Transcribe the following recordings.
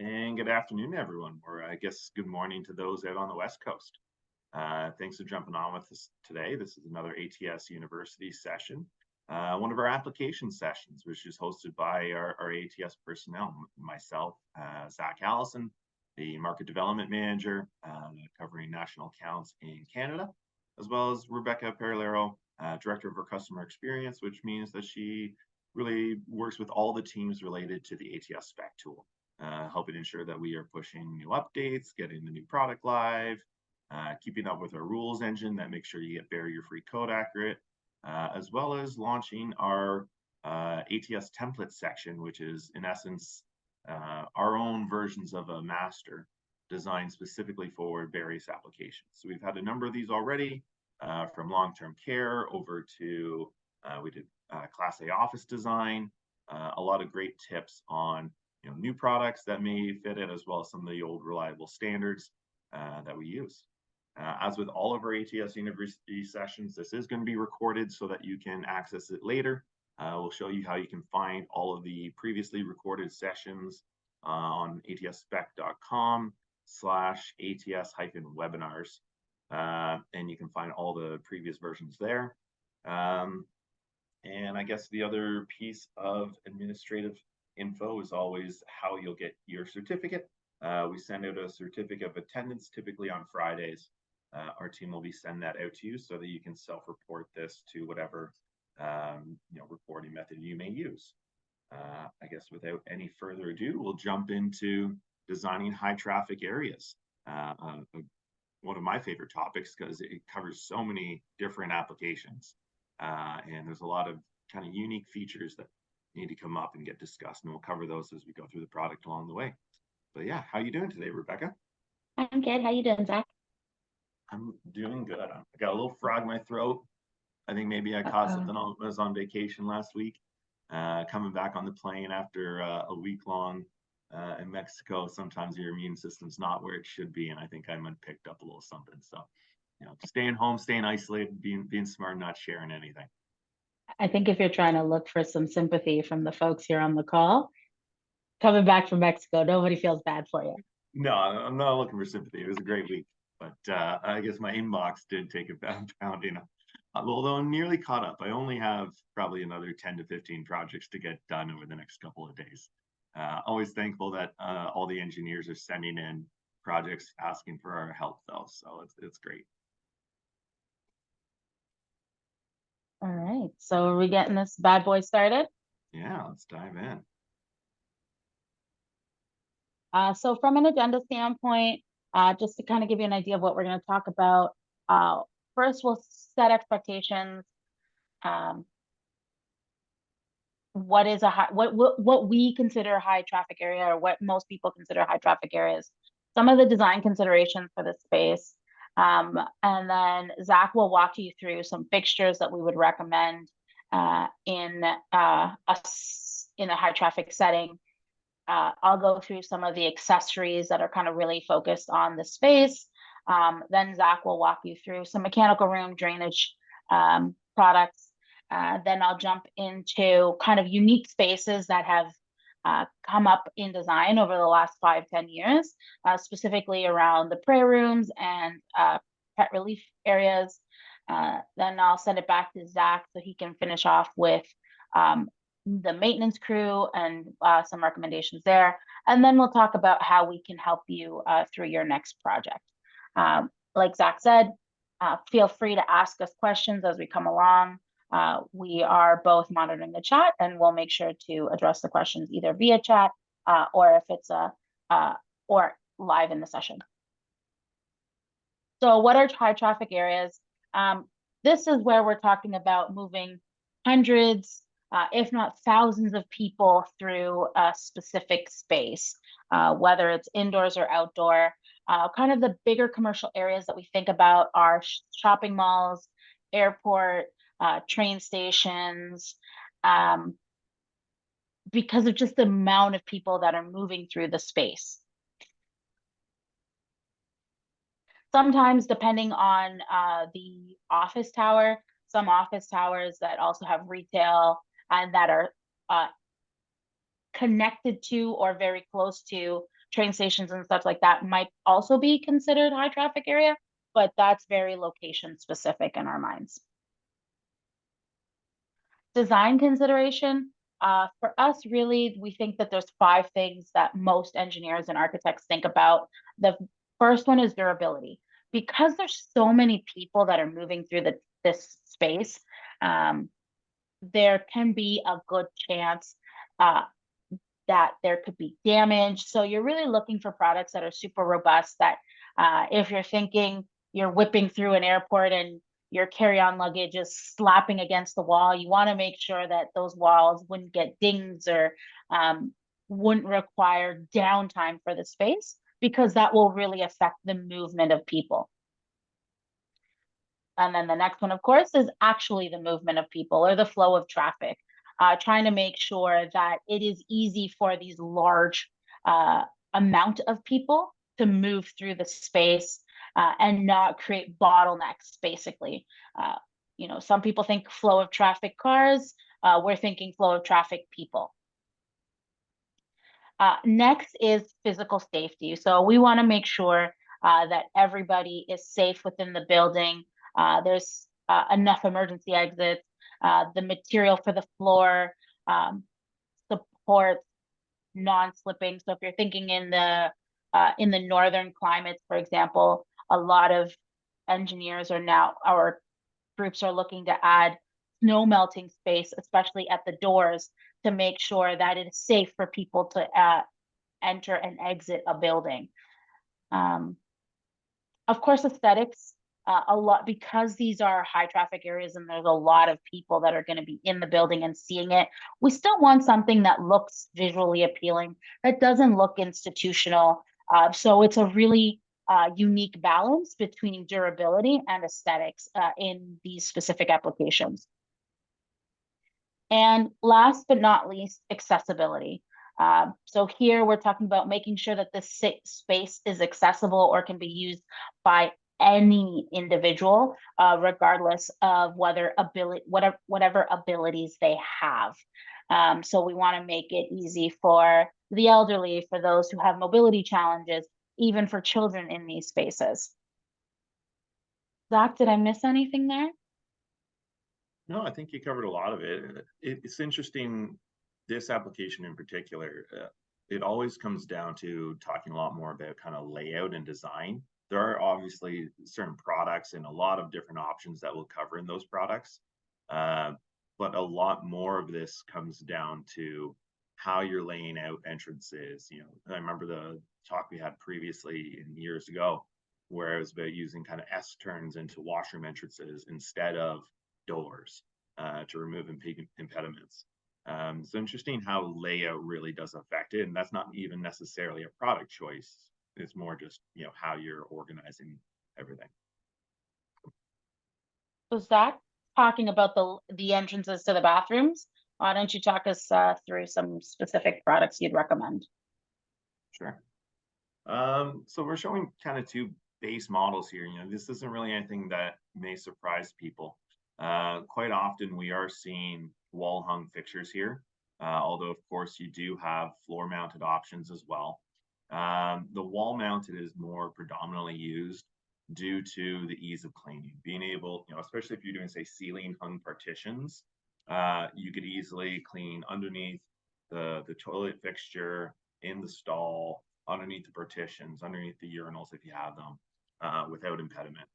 And good afternoon, everyone, or I guess good morning to those out on the West Coast. Thanks for jumping on with us today. This is another ATS University session, one of our application sessions, which is hosted by our ATS personnel, myself, Zach Allison, the Market Development Manager, covering national accounts in Canada, as well as Rebecca Perilero, Director of our Customer Experience, which means that she really works with all the teams related to the ATS spec tool. Helping ensure that we are pushing new updates, getting the new product live, keeping up with our rules engine that makes sure you get barrier-free code accurate, as well as launching our ATS template section, which is in essence our own versions of a master designed specifically for various applications. So we've had a number of these already, from long-term care over to we did Class A office design, a lot of great tips on new products that may fit it, as well as some of the old reliable standards that we use. As with all of our ATS University sessions, this is going to be recorded so that you can access it later. We'll show you how you can find all of the previously recorded sessions on atspec.com/ATS-webinars. And you can find all the previous versions there. And I guess the other piece of administrative info is always how you'll get your certificate. We send out a certificate of attendance typically on Fridays. Our team will be sending that out to you so that you can self-report this to whatever reporting method you may use. I guess without any further ado, we'll jump into designing high traffic areas. One of my favorite topics because it covers so many different applications, and there's a lot of kind of unique features that need to come up and get discussed, and we'll cover those as we go through the product along the way. But yeah, how you doing today, Rebecca? I'm good. How you doing, Zach? I'm doing good. I got a little frog in my throat. I think maybe I caught something I was on vacation last week. Coming back on the plane after a week long in Mexico, sometimes your immune system's not where it should be, and I think I might have picked up a little something. So, staying home, staying isolated, being smart, not sharing anything. I think if you're trying to look for some sympathy from the folks here on the call, coming back from Mexico, nobody feels bad for you. No, I'm not looking for sympathy. It was a great week, but I guess my inbox did take a pounding. Although I'm nearly caught up, I only have probably another 10 to 15 projects to get done over the next couple of days. Always thankful that all the engineers are sending in projects asking for our help, though, so it's great. All right, so are we getting this bad boy started? Yeah, let's dive in. So from an agenda standpoint, just to kind of give you an idea of what we're going to talk about, first we'll set expectations. What is a high, what we consider a high traffic area, or what most people consider high traffic areas, some of the design considerations for this space. And then Zach will walk you through some fixtures that we would recommend in a high traffic setting. I'll go through some of the accessories that are kind of really focused on the space. Then Zach will walk you through some mechanical room drainage products. Then I'll jump into kind of unique spaces that have come up in design over the last 5-10 years, specifically around the prayer rooms and pet relief areas. Then I'll send it back to Zach so he can finish off with the maintenance crew and some recommendations there. And then we'll talk about how we can help you through your next project. Like Zach said, feel free to ask us questions as we come along. We are both monitoring the chat, and we'll make sure to address the questions either via chat or if it's or live in the session. So what are high traffic areas? This is where we're talking about moving hundreds, if not thousands of people through a specific space, whether it's indoors or outdoor. Kind of the bigger commercial areas that we think about are shopping malls, airport, train stations, because of just the amount of people that are moving through the space. Sometimes, depending on the office tower, some office towers that also have retail and that are connected to or very close to train stations and stuff like that might also be considered high traffic area, but that's very location specific in our minds. Design consideration, for us, really, we think that there's 5 things that most engineers and architects think about. The first one is durability. Because there's so many people that are moving through this space, um, there can be a good chance uh, that there could be damage. So you're really looking for products that are super robust, that if you're thinking you're whipping through an airport and your carry-on luggage is slapping against the wall, you want to make sure that those walls wouldn't get dings or wouldn't require downtime for the space, because that will really affect the movement of people. And then the next one, of course, is actually the movement of people or the flow of traffic, trying to make sure that it is easy for these large amount of people to move through the space and not create bottlenecks, basically. Some people think flow of traffic cars, we're thinking flow of traffic people. Next is physical safety. So we want to make sure that everybody is safe within the building. There's enough emergency exits. The material for the floor supports non-slipping. So if you're thinking in the northern climates, for example, a lot of engineers are now, our groups are looking to add snow melting space, especially at the doors, to make sure that it is safe for people to enter and exit a building. Of course, aesthetics, a lot, because these are high traffic areas and there's a lot of people that are going to be in the building and seeing it. We still want something that looks visually appealing, that doesn't look institutional. So it's a really unique balance between durability and aesthetics in these specific applications. And last but not least, accessibility. So here we're talking about making sure that the space is accessible or can be used by any individual, regardless of whatever abilities they have. So we want to make it easy for the elderly, for those who have mobility challenges, even for children in these spaces. Zach, did I miss anything there? No, I think you covered a lot of it. It's interesting, this application in particular, it always comes down to talking a lot more about kind of layout and design. There are obviously certain products and a lot of different options that we'll cover in those products. But a lot more of this comes down to how you're laying out entrances. I remember the talk we had previously in years ago, where it was about using kind of S turns into washroom entrances instead of doors to remove impediments. So interesting how layout really does affect it, and that's not even necessarily a product choice. It's more just how you're organizing everything. So Zach, talking about the entrances to the bathrooms, why don't you talk us through some specific products you'd recommend? Sure. So we're showing kind of 2 base models here. This isn't really anything that may surprise people. Quite often we are seeing wall hung fixtures here, although of course you do have floor mounted options as well. The wall mounted is more predominantly used due to the ease of cleaning, being able, especially if you're doing, say, ceiling hung partitions, you could easily clean underneath the toilet fixture, in the stall, underneath the partitions, underneath the urinals if you have them, without impediment.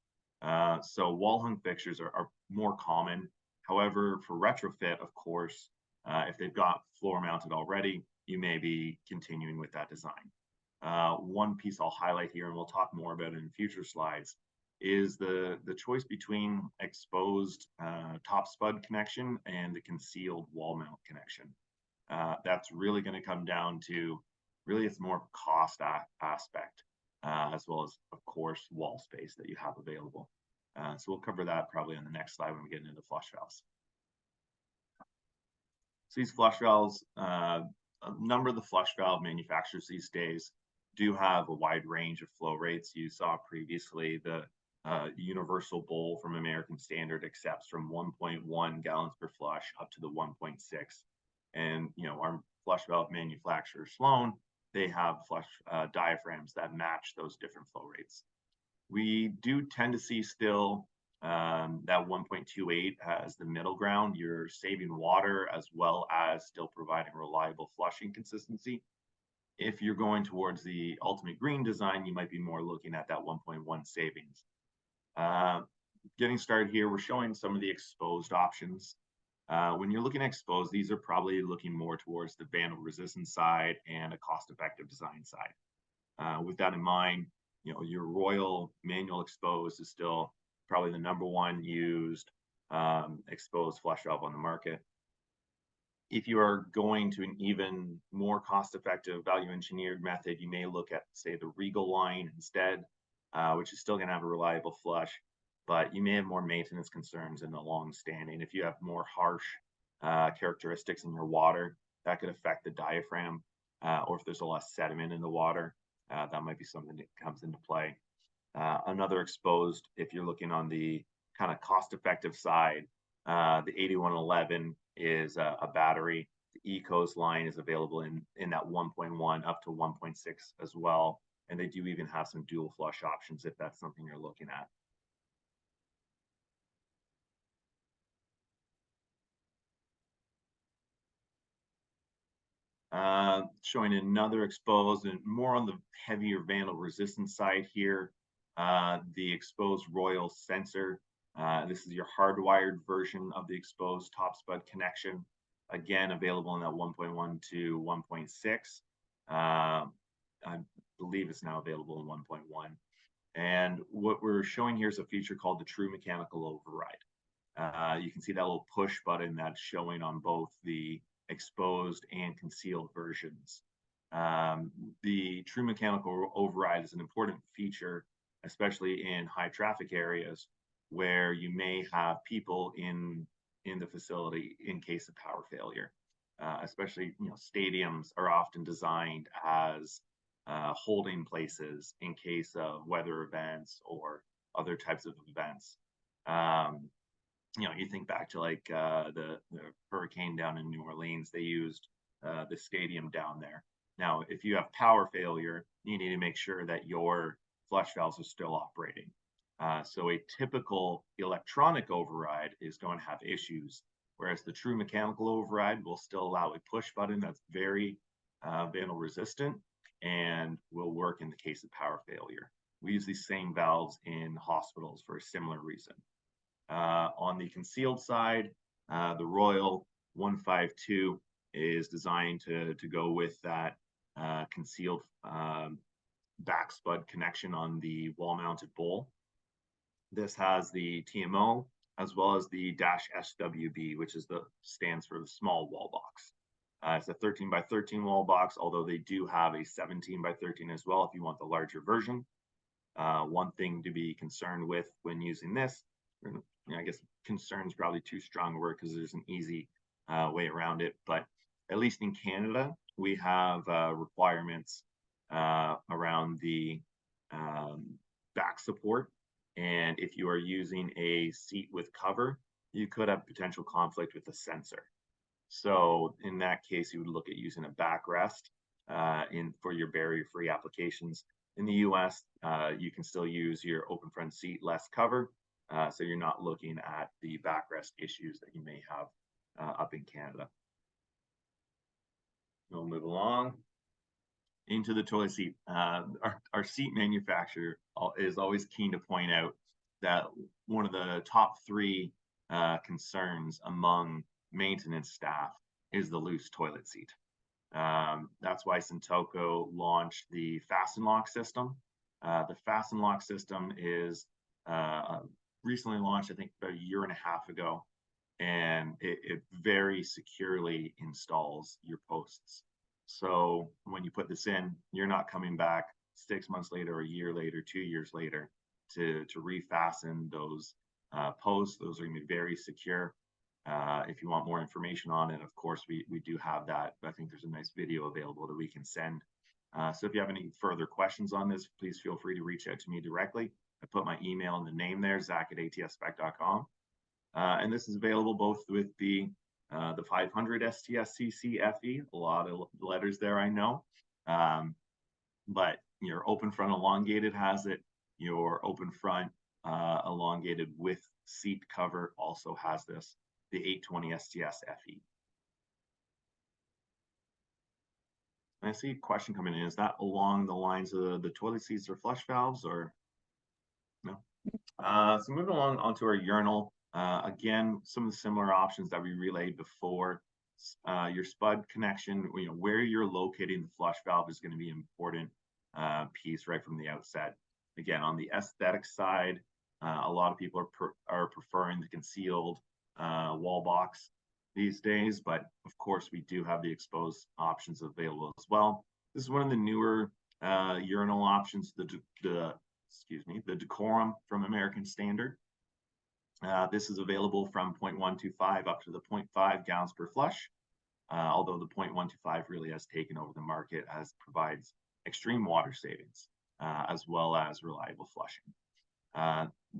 So wall hung fixtures are more common. However, for retrofit, of course, if they've got floor mounted already, you may be continuing with that design. One piece I'll highlight here, and we'll talk more about it in future slides, is the choice between exposed top spud connection and the concealed wall mount connection. That's really going to come down to, really, it's more cost aspect, as well as, of course, wall space that you have available. So we'll cover that probably on the next slide when we get into flush valves. So these flush valves, a number of the flush valve manufacturers these days do have a wide range of flow rates. You saw previously the universal bowl from American Standard accepts from 1.1 gallons per flush up to the 1.6. And our flush valve manufacturer, Sloan, they have flush diaphragms that match those different flow rates. We do tend to see still that 1.28 as the middle ground. You're saving water as well as still providing reliable flushing consistency. If you're going towards the ultimate green design, you might be more looking at that 1.1 savings. Getting started here, we're showing some of the exposed options. When you're looking at exposed, these are probably looking more towards the vandal resistant side and a cost-effective design side. With that in mind, your Royal manual exposed is still probably the #1 used exposed flush valve on the market. If you are going to an even more cost-effective value engineered method, you may look at, say, the Regal line instead, which is still going to have a reliable flush, but you may have more maintenance concerns in the long standing. If you have more harsh characteristics in your water, that could affect the diaphragm, or if there's a lot of sediment in the water, that might be something that comes into play. Another exposed, if you're looking on the kind of cost-effective side, the 8111 is a battery. The Ecos line is available in that 1.1 up to 1.6 as well. And they do even have some dual flush options if that's something you're looking at. Showing another exposed and more on the heavier vandal resistance side here. The exposed Royal sensor. This is your hardwired version of the exposed top spud connection. Again, available in that 1.1 to 1.6. I believe it's now available in 1.1. And what we're showing here is a feature called the true mechanical override. You can see that little push button that's showing on both the exposed and concealed versions. The true mechanical override is an important feature, especially in high traffic areas where you may have people in the facility in case of power failure. Especially, stadiums are often designed as holding places in case of weather events or other types of events. You think back to like the hurricane down in New Orleans, they used the stadium down there. Now, if you have power failure, you need to make sure that your flush valves are still operating. So a typical electronic override is going to have issues, whereas the true mechanical override will still allow a push button that's very vandal resistant and will work in the case of power failure. We use these same valves in hospitals for a similar reason. On the concealed side, the Royal 152 is designed to go with that concealed back spud connection on the wall-mounted bowl. This has the TMO as well as the -SWB, which stands for the small wall box. It's a 13 by 13 wall box, although they do have a 17 by 13 as well if you want the larger version. One thing to be concerned with when using this, I guess concern is probably too strong a word because there's an easy way around it, but at least in Canada, we have requirements around the back support. And if you are using a seat with cover, you could have potential conflict with the sensor. So in that case, you would look at using a backrest for your barrier-free applications. In the US, you can still use your open front seat, less cover, so you're not looking at the backrest issues that you may have up in Canada. We'll move along into the toilet seat. Our seat manufacturer is always keen to point out that one of the top 3 concerns among maintenance staff is the loose toilet seat. That's why Sintoko launched the Fasten Lock system. The Fasten Lock system is recently launched, I think about a year and a half ago, and it very securely installs your posts. So when you put this in, you're not coming back 6 months later, a year later, 2 years later to refasten those posts. Those are going to be very secure. If you want more information on it, of course, we do have that. I think there's a nice video available that we can send. So if you have any further questions on this, please feel free to reach out to me directly. I put my email and the name there, zach@atspec.com. And this is available both with the 500 STS CC FE, a lot of letters there, I know, But your open front elongated has it. Your open front elongated with seat cover also has this, the 820 STS FE. I see a question coming in. Is that along the lines of the toilet seats or flush valves, or no? So moving along onto our urinal. Again, some of the similar options that we relayed before. Your spud connection, where you're locating the flush valve is going to be an important piece right from the outset. Again, on the aesthetic side, a lot of people are preferring the concealed wall box these days, but of course we do have the exposed options available as well. This is one of the newer urinal options, the Decorum from American Standard. This is available from 0.125 up to the 0.5 gallons per flush, although the 0.125 really has taken over the market as provides extreme water savings, as well as reliable flushing.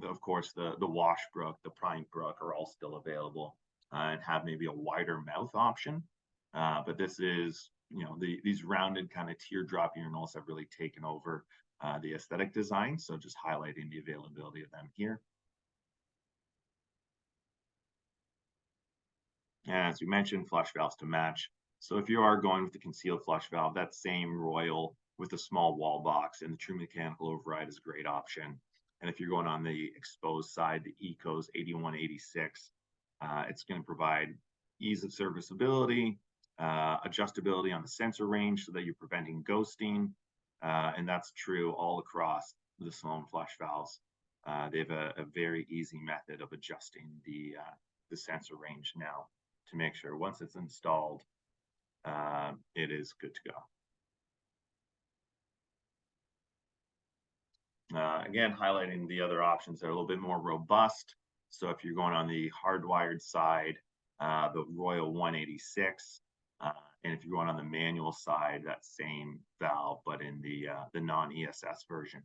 Of course, the Washbrook, the Prime Brook are all still available and have maybe a wider mouth option. But this is, these rounded kind of teardrop urinals have really taken over the aesthetic design. So just highlighting the availability of them here. And as we mentioned, flush valves to match. So if you are going with the concealed flush valve, that same Royal with a small wall box and the true mechanical override is a great option. And if you're going on the exposed side, the Ecos 8186, it's going to provide ease of serviceability, adjustability on the sensor range so that you're preventing ghosting. And that's true all across the Sloan flush valves. They have a very easy method of adjusting the sensor range now to make sure once it's installed, it is good to go. Again, highlighting the other options that are a little bit more robust. So if you're going on the hardwired side, the Royal 186, and if you're going on the manual side, that same valve, but in the non-ESS version.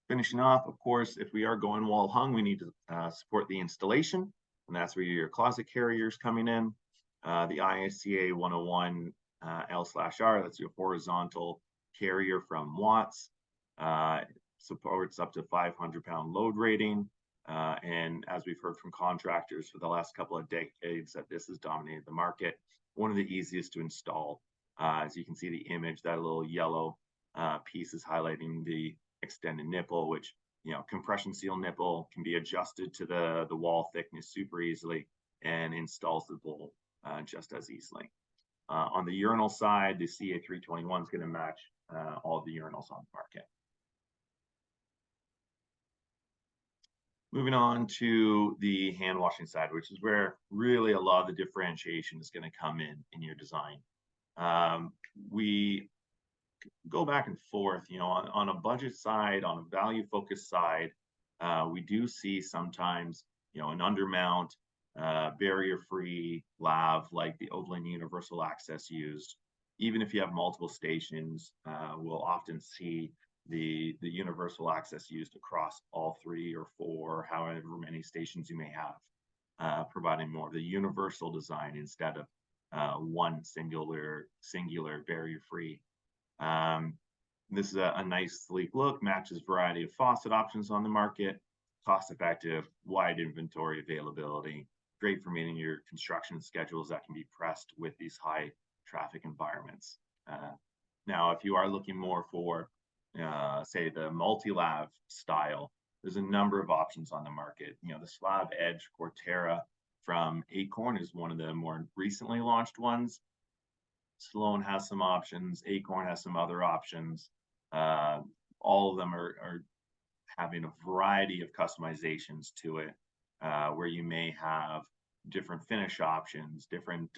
Finishing off, of course, if we are going wall hung, we need to support the installation, and that's where your closet carrier is coming in. The ISCA 101 L/R, that's your horizontal carrier from Watts. Supports up to 500-pound load rating. And as we've heard from contractors for the last couple of decades, that this has dominated the market. One of the easiest to install. As you can see the image, that little yellow piece is highlighting the extended nipple, which, compression seal nipple can be adjusted to the wall thickness super easily and installs the bowl just as easily. On the urinal side, the CA321 is going to match all of the urinals on the market. Moving on to the hand washing side, which is where really a lot of the differentiation is going to come in your design. We go back and forth, on a budget side, on a value focused side, we do see sometimes, an undermount, barrier-free lav like the Overland Universal Access used. Even if you have multiple stations, we'll often see the universal access used across all 3 or 4, however many stations you may have, providing more of the universal design instead of one singular barrier-free. This is a nice sleek look, matches variety of faucet options on the market, cost-effective, wide inventory availability, great for meeting your construction schedules that can be pressed with these high traffic environments. Now, if you are looking more for, say, the multi-lav style, there's a number of options on the market. The Slab Edge Cortera from Acorn is one of the more recently launched ones. Sloan has some options. Acorn has some other options. All of them are having a variety of customizations to it, where you may have different finish options, different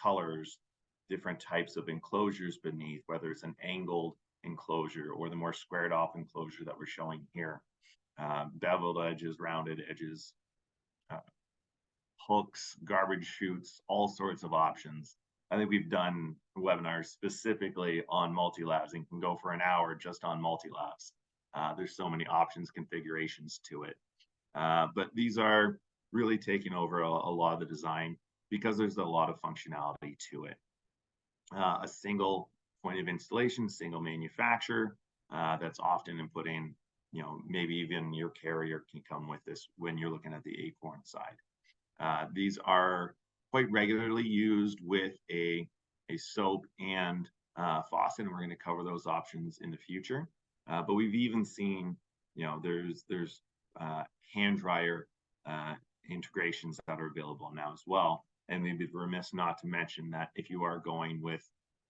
colors, different types of enclosures beneath, whether it's an angled enclosure or the more squared off enclosure that we're showing here. Beveled edges, rounded edges, hooks, garbage chutes, all sorts of options. I think we've done webinars specifically on multi-lavs and can go for an hour just on multi-lavs. There's so many options, configurations to it. But these are really taking over a lot of the design. because there's a lot of functionality to it. A single point of installation, single manufacturer, that's often inputting, maybe even your carrier can come with this when you're looking at the Acorn side. These are quite regularly used with a soap and faucet, and we're going to cover those options in the future. But we've even seen, there's hand dryer integrations that are available now as well. And we'd be remiss not to mention that if you are going with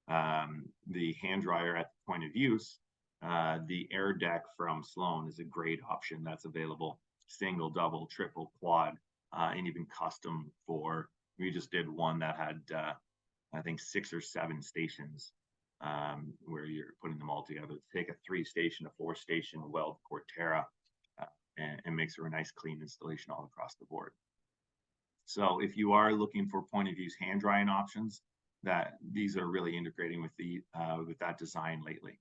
the hand dryer at the point of use, the air deck from Sloan is a great option that's available, single, double, triple, quad, and even custom for, we just did one that had, I think 6 or 7 stations, where you're putting them all together to take a 3-station, a 4-station weld Cortera, and makes for a nice clean installation all across the board. So if you are looking for point of use hand drying options, that these are really integrating with the with that design lately.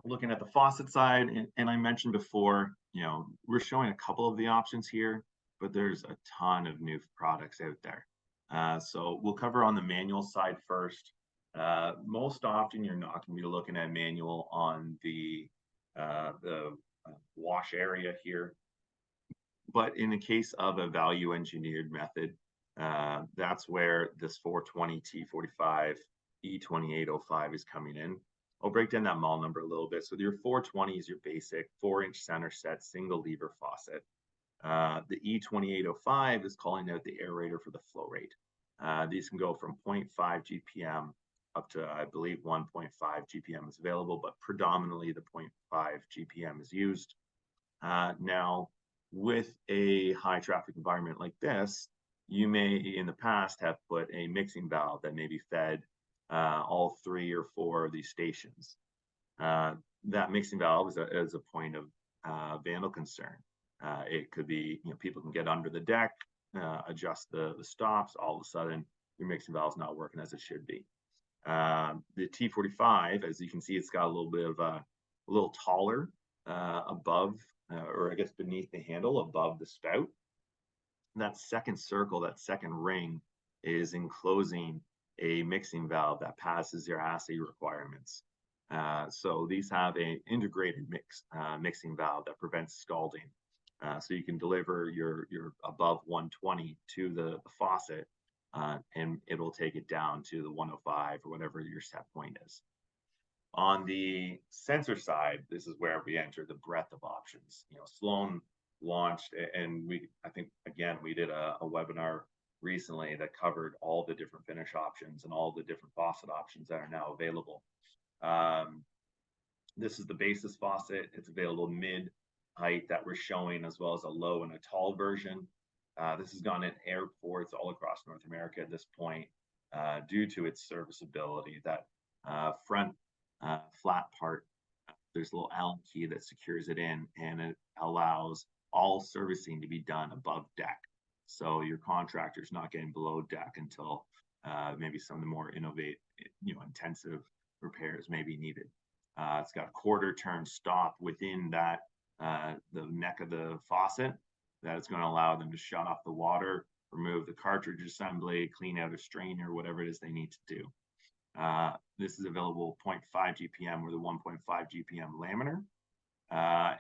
Looking at the faucet side, and I mentioned before, we're showing a couple of the options here, but there's a ton of new products out there. So we'll cover on the manual side first. Most often, you're not going to be looking at manual on the wash area here. But in the case of a value engineered method, that's where this 420 T45 E2805 is coming in. I'll break down that model number a little bit. So your 420 is your basic 4-inch center set single lever faucet. The E2805 is calling out the aerator for the flow rate. These can go from 0.5 GPM up to, I believe, 1.5 GPM is available, but predominantly the 0.5 GPM is used. Now, with a high traffic environment like this, you may in the past have put a mixing valve that maybe fed all 3 or 4 of these stations. That mixing valve is a point of vandal concern. It could be, people can get under the deck, adjust the stops, all of a sudden your mixing valve is not working as it should be. The T45, as you can see, it's got a little bit of a little taller above, or I guess beneath the handle, above the spout. That second circle, that second ring, is enclosing a mixing valve that passes your assay requirements. So these have an integrated mixing valve that prevents scalding. So you can deliver your above 120 to the faucet, and it'll take it down to the 105 or whatever your set point is. On the sensor side, this is where we enter the breadth of options. Sloan launched, and I think again we did a webinar recently that covered all the different finish options and all the different faucet options that are now available. This is the basis faucet. It's available mid height that we're showing, as well as a low and a tall version. This has gone in airports all across North America at this point, due to its serviceability. That front flat part, there's a little Allen key that secures it in, and it allows all servicing to be done above deck. So your contractor's not getting below deck until maybe some of the more intensive repairs may be needed. It's got a quarter turn stop within that the neck of the faucet that is going to allow them to shut off the water, remove the cartridge assembly, clean out a strainer, whatever it is they need to do. This is available 0.5 GPM or the 1.5 GPM laminar,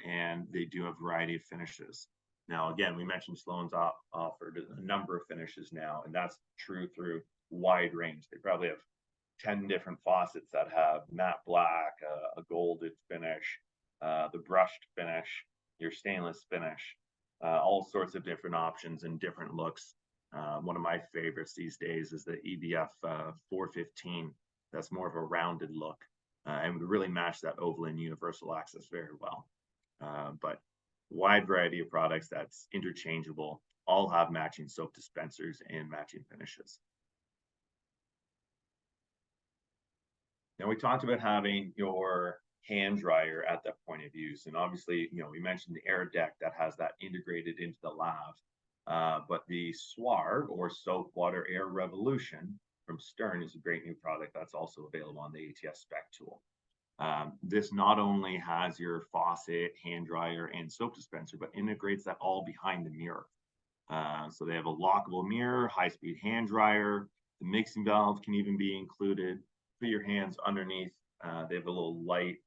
and they do have a variety of finishes. Now, again, we mentioned Sloan's offered a number of finishes now, and that's true through wide range. They probably have 10 different faucets that have matte black, a golded finish, the brushed finish, your stainless finish, all sorts of different options and different looks. One of my favorites these days is the EBF 415. That's more of a rounded look, and would really match that Overland universal access very well. But wide variety of products that's interchangeable, all have matching soap dispensers and matching finishes. Now, we talked about having your hand dryer at that point of use, and obviously, we mentioned the air deck that has that integrated into the lav. But the SWAR, or Soap Water Air Revolution from Stern, is a great new product that's also available on the ATS spec tool. This not only has your faucet, hand dryer, and soap dispenser, but integrates that all behind the mirror. So they have a lockable mirror, high-speed hand dryer. The mixing valve can even be included. Put your hands underneath. They have a little light,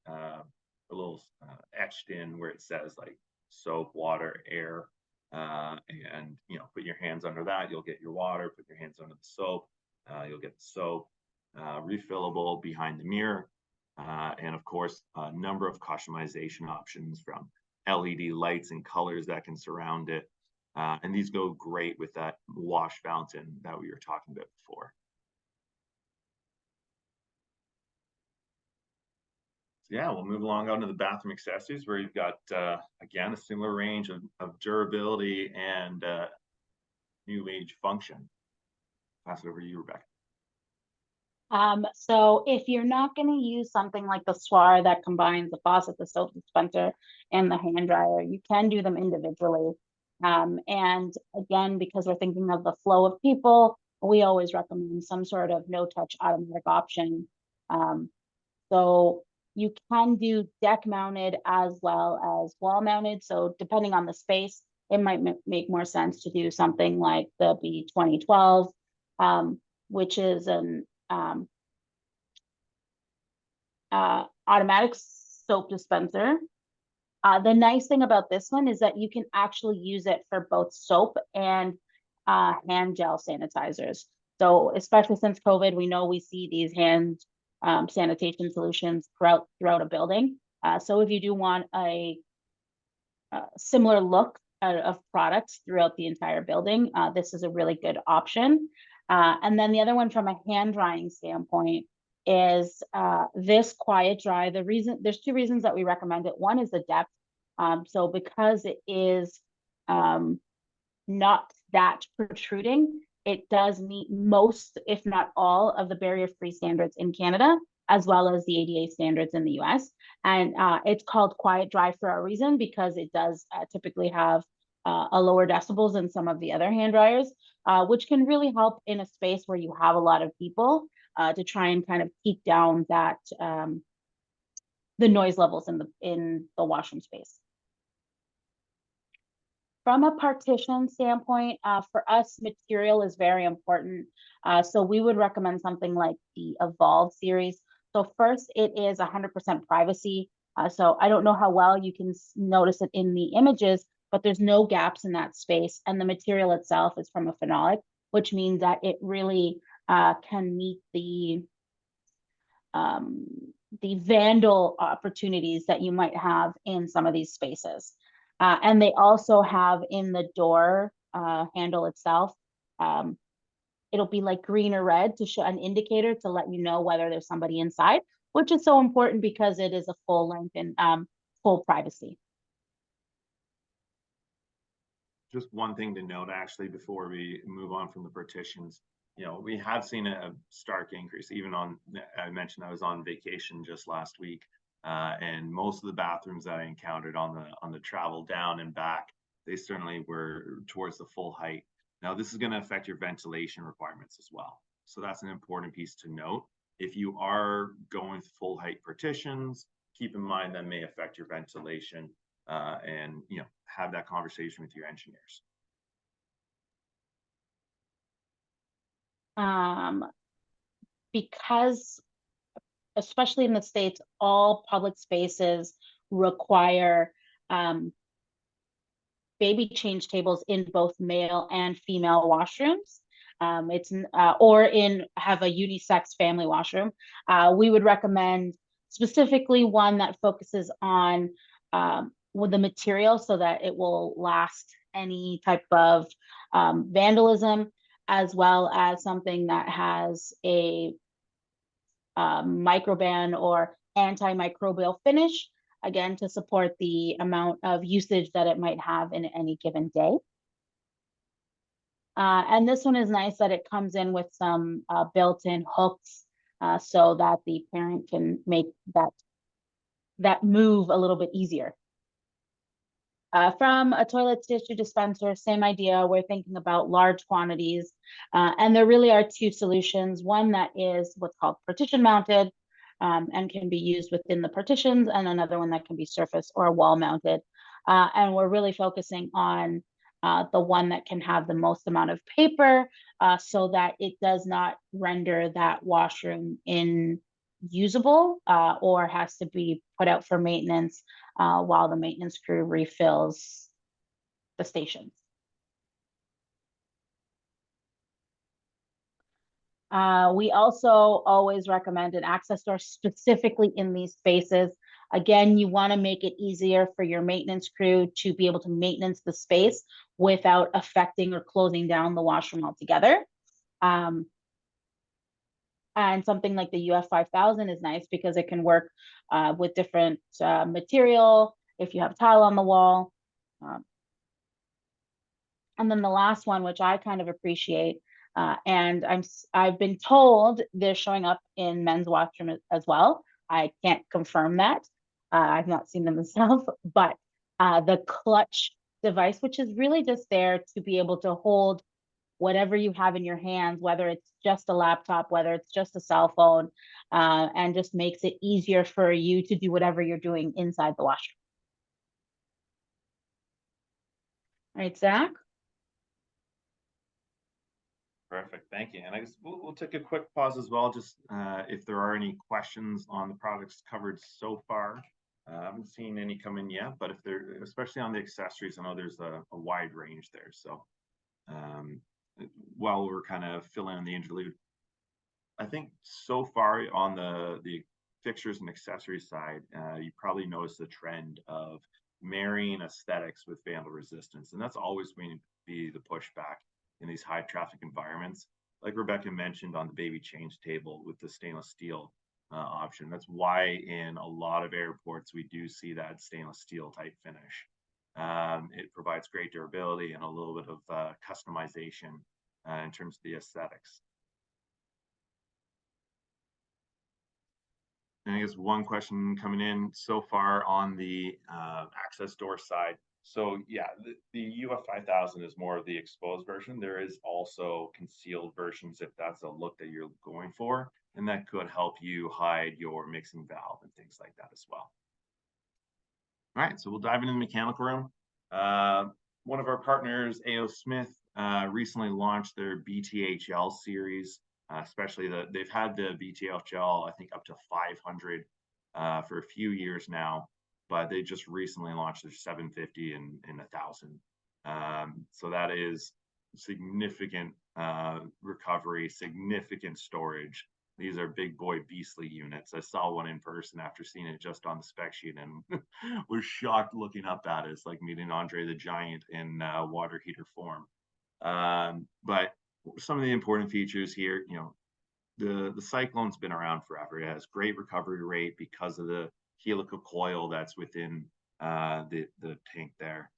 etched in where it says like soap, water, air. And put your hands under that, you'll get your water. Put your hands under the soap, you'll get the soap. Refillable behind the mirror. And of course, a number of customization options from LED lights and colors that can surround it. And these go great with that wash fountain that we were talking about before. So yeah, we'll move along on to the bathroom accessories where you've got, again, a similar range of durability and new age function. Pass it over to you, Rebecca. So if you're not going to use something like the Swar that combines the faucet, the soap dispenser, and the hand dryer, you can do them individually. And again, because we're thinking of the flow of people, we always recommend some sort of no-touch automatic option. So you can do deck mounted as well as wall mounted. So depending on the space, it might make more sense to do something like the B2012, which is an automatic soap dispenser. The nice thing about this one is that you can actually use it for both soap and hand gel sanitizers. So especially since COVID, we know we see these hand sanitation solutions throughout a building. So if you do want a similar look of products throughout the entire building, this is a really good option. And then the other one from a hand drying standpoint is this quiet dry. There's two reasons that we recommend it. One is the depth. So because it is not that protruding, it does meet most, if not all, of the barrier-free standards in Canada, as well as the ADA standards in the US. And it's called quiet dry for a reason, because it does typically have a lower decibels than some of the other hand dryers, which can really help in a space where you have a lot of people to try and kind of keep down that the noise levels in the washroom space. From a partition standpoint, for us, material is very important. So we would recommend something like the Evolve series. So first, it is 100% privacy. So I don't know how well you can notice it in the images, but there's no gaps in that space. And the material itself is from a phenolic, which means that it really can meet the vandal opportunities that you might have in some of these spaces. And they also have in the door handle itself, it'll be like green or red to show an indicator to let you know whether there's somebody inside, which is so important because it is a full length and full privacy. Just one thing to note, actually, before we move on from the partitions, we have seen a stark increase. Even I mentioned I was on vacation just last week. And most of the bathrooms that I encountered on the travel down and back, they certainly were towards the full height. Now, this is going to affect your ventilation requirements as well. So that's an important piece to note. If you are going with full height partitions, keep in mind that may affect your ventilation, and have that conversation with your engineers. Because especially in the States, all public spaces require baby change tables in both male and female washrooms. Or have a unisex family washroom. We would recommend specifically one that focuses on with the material so that it will last any type of vandalism, as well as something that has a microban or antimicrobial finish, again, to support the amount of usage that it might have in any given day. And this one is nice that it comes in with some built-in hooks so that the parent can make that move a little bit easier. From a toilet tissue dispenser, same idea. We're thinking about large quantities. And there really are two solutions. One that is what's called partition mounted, and can be used within the partitions, and another one that can be surface or wall mounted. And we're really focusing on the one that can have the most amount of paper, so that it does not render that washroom unusable, or has to be put out for maintenance while the maintenance crew refills the stations. We also always recommend an access door specifically in these spaces. Again, you want to make it easier for your maintenance crew to be able to maintenance the space without affecting or closing down the washroom altogether. And something like the UF 5000 is nice because it can work with different material if you have tile on the wall. And then the last one, which I kind of appreciate, and I've been told they're showing up in men's washroom as well. I can't confirm that. I've not seen them myself, but the clutch device, which is really just there to be able to hold whatever you have in your hands, whether it's just a laptop, whether it's just a cell phone, and just makes it easier for you to do whatever you're doing inside the washroom. All right, Zach? Perfect, thank you. And I guess we'll take a quick pause as well, just if there are any questions on the products covered so far. I haven't seen any come in yet, but if they're, especially on the accessories, I know there's a wide range there. So while we're kind of filling in the interlude, I think so far on the fixtures and accessories side, you probably noticed the trend of marrying aesthetics with vandal resistance, and that's always going to be the pushback in these high traffic environments. Like Rebecca mentioned on the baby change table with the stainless steel option. That's why in a lot of airports we do see that stainless steel type finish. It provides great durability and a little bit of customization in terms of the aesthetics. And I guess one question coming in so far on the access door side. So yeah, the UF 5000 is more of the exposed version. There is also concealed versions if that's a look that you're going for, and that could help you hide your mixing valve and things like that as well. All right, so we'll dive into the mechanical room. One of our partners, A.O. Smith, recently launched their BTHL series. Especially they've had the BTHL, I think up to 500 for a few years now, but they just recently launched their 750 and 1000. So that is significant recovery, significant storage. These are big boy beastly units. I saw one in person after seeing it just on the spec sheet and was shocked looking up at it. It's like meeting Andre the Giant in water heater form. But some of the important features here, you know, the Cyclone's been around forever. It has great recovery rate because of the helical coil that's within the tank there.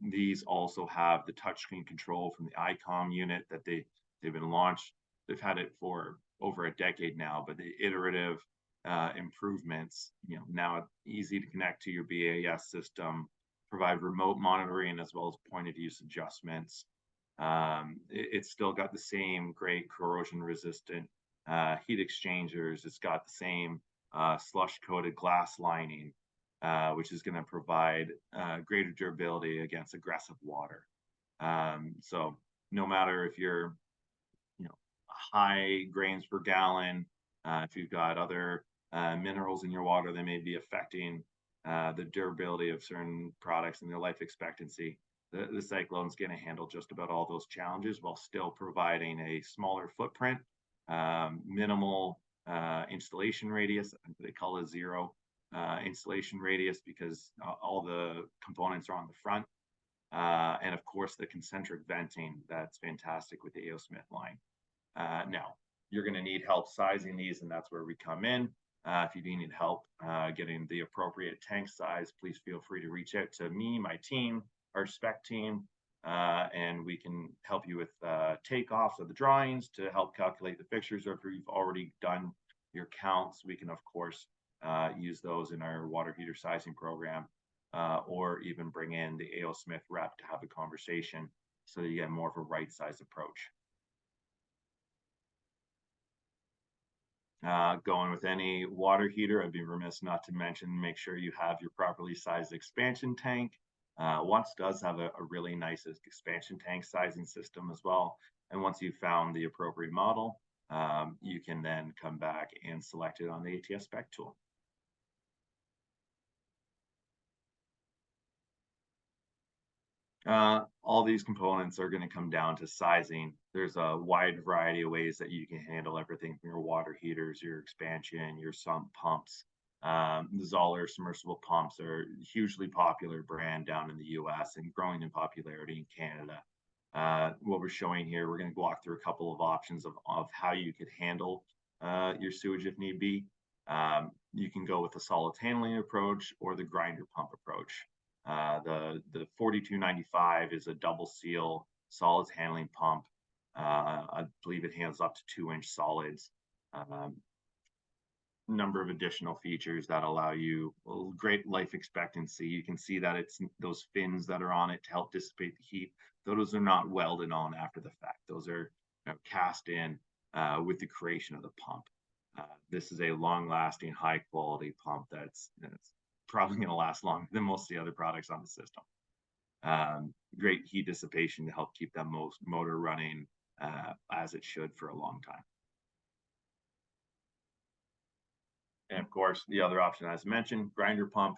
These also have the touchscreen control from the ICOM unit that they've been launched. They've had it for over a decade now, but the iterative improvements, you know, now it's easy to connect to your BAS system, provide remote monitoring as well as point of use adjustments. It's still got the same great corrosion resistant heat exchangers. It's got the same slush coated glass lining, which is going to provide greater durability against aggressive water. So no matter if you're, you know, high grains per gallon, if you've got other minerals in your water that may be affecting the durability of certain products and their life expectancy, the Cyclone's going to handle just about all those challenges while still providing a smaller footprint, minimal installation radius. They call it zero installation radius because all the components are on the front. And of course, the concentric venting, that's fantastic with the A.O. Smith line. Now, you're going to need help sizing these, and that's where we come in. If you do need help getting the appropriate tank size, please feel free to reach out to me, my team, our spec team, and we can help you with takeoffs of the drawings to help calculate the fixtures, or if you've already done your counts, we can of course use those in our water heater sizing program, or even bring in the A.O. Smith rep to have a conversation so that you get more of a right size approach. Going with any water heater, I'd be remiss not to mention, make sure you have your properly sized expansion tank. Watts does have a really nice expansion tank sizing system as well. And once you've found the appropriate model, you can then come back and select it on the ATS spec tool. All these components are going to come down to sizing. There's a wide variety of ways that you can handle everything from your water heaters, your expansion, your sump pumps. The Zoller submersible pumps are a hugely popular brand down in the US and growing in popularity in Canada. What we're showing here, we're going to walk through a couple of options of how you could handle your sewage if need be. You can go with the solids handling approach or the grinder pump approach. The 4295 is a double seal solids handling pump. I believe it handles up to 2-inch solids. Number of additional features that allow you great life expectancy. You can see that it's those fins that are on it to help dissipate the heat. Those are not welded on after the fact. Those are cast in with the creation of the pump. This is a long-lasting, high-quality pump that's probably going to last longer than most of the other products on the system. Great heat dissipation to help keep that motor running as it should for a long time. And of course, the other option, as mentioned, grinder pump.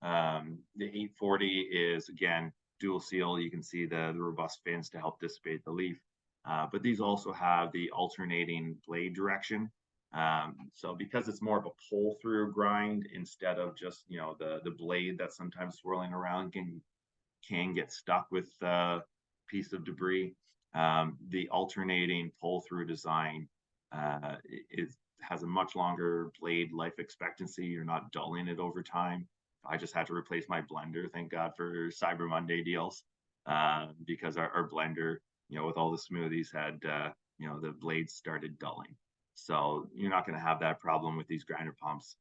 The 840 is, again, dual seal. You can see the robust fins to help dissipate the leaf. But these also have the alternating blade direction. So because it's more of a pull through grind instead of just, the blade that's sometimes swirling around can get stuck with a piece of debris. The alternating pull through design has a much longer blade life expectancy. You're not dulling it over time. I just had to replace my blender. Thank God for Cyber Monday deals, because our blender, with all the smoothies had, the blades started dulling. So you're not going to have that problem with these grinder pumps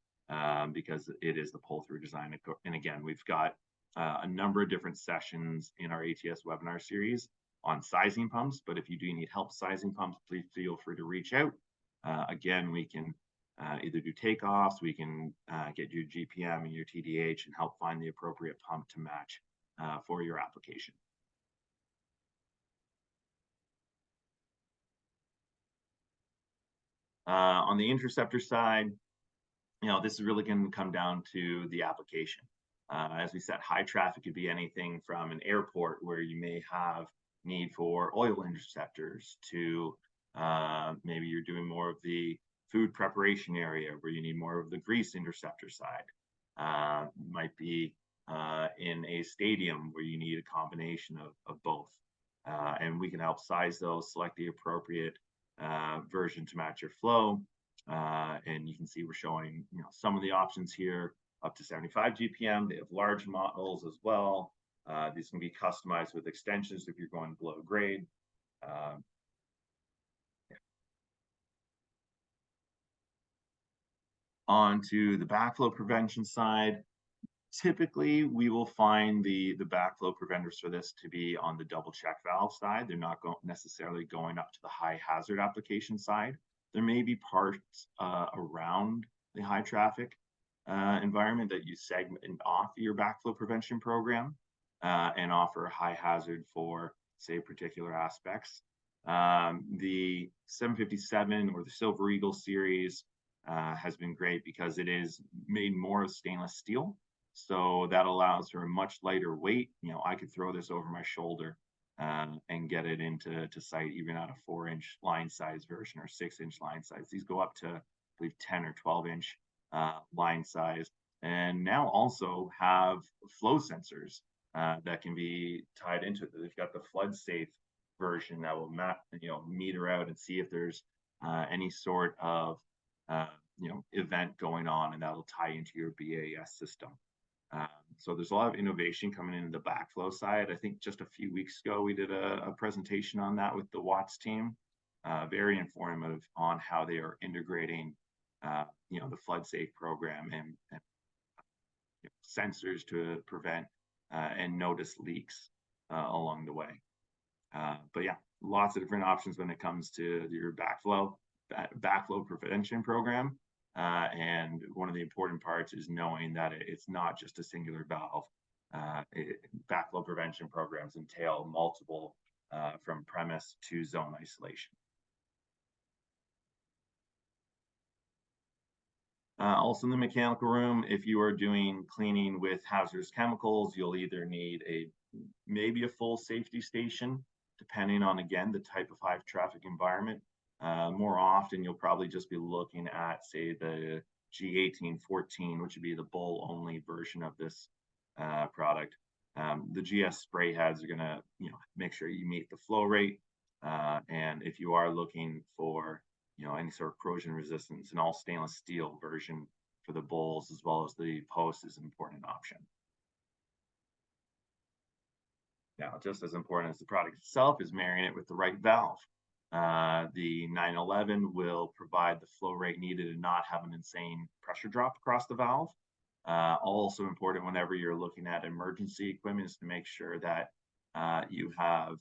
because it is the pull-through design. And again, we've got a number of different sessions in our ATS webinar series on sizing pumps. But if you do need help sizing pumps, please feel free to reach out. Again, we can either do takeoffs, we can get your GPM and your TDH and help find the appropriate pump to match for your application. On the interceptor side, this is really going to come down to the application. As we said, high traffic could be anything from an airport where you may have need for oil interceptors to maybe you're doing more of the food preparation area where you need more of the grease interceptor side. Might be in a stadium where you need a combination of both. And we can help size those, select the appropriate version to match your flow. And you can see we're showing some of the options here up to 75 GPM. They have large models as well. These can be customized with extensions if you're going below grade. On to the backflow prevention side. Typically, we will find the backflow preventers for this to be on the double check valve side. They're not necessarily going up to the high hazard application side. There may be parts around the high traffic environment that you segment off your backflow prevention program and offer a high hazard for, say, particular aspects. The 757 or the Silver Eagle series has been great because it is made more of stainless steel. So that allows for a much lighter weight. I could throw this over my shoulder and get it into site, even at a 4-inch line size version or 6-inch line size. These go up to, I believe, 10 or 12-inch line size. And now also have flow sensors that can be tied into it. They've got the flood safe version that will meter out and see if there's any sort of event going on, and that'll tie into your BAS system. So there's a lot of innovation coming into the backflow side. I think just a few weeks ago, we did a presentation on that with the Watts team. Very informative on how they are integrating, the flood safe program and sensors to prevent and notice leaks along the way. But yeah, lots of different options when it comes to your backflow. backflow prevention program. And one of the important parts is knowing that it's not just a singular valve. Backflow prevention programs entail multiple from premise to zone isolation. Also in the mechanical room, if you are doing cleaning with hazardous chemicals, you'll either need maybe a full safety station, depending on, again, the type of high traffic environment. More often, you'll probably just be looking at, say, the G1814, which would be the bowl-only version of this product. The GS spray heads are going to, make sure you meet the flow rate. And if you are looking for, any sort of corrosion resistance, an all stainless steel version for the bowls as well as the post is an important option. Now, just as important as the product itself is marrying it with the right valve. The 911 will provide the flow rate needed and not have an insane pressure drop across the valve. Also important whenever you're looking at emergency equipment is to make sure that you have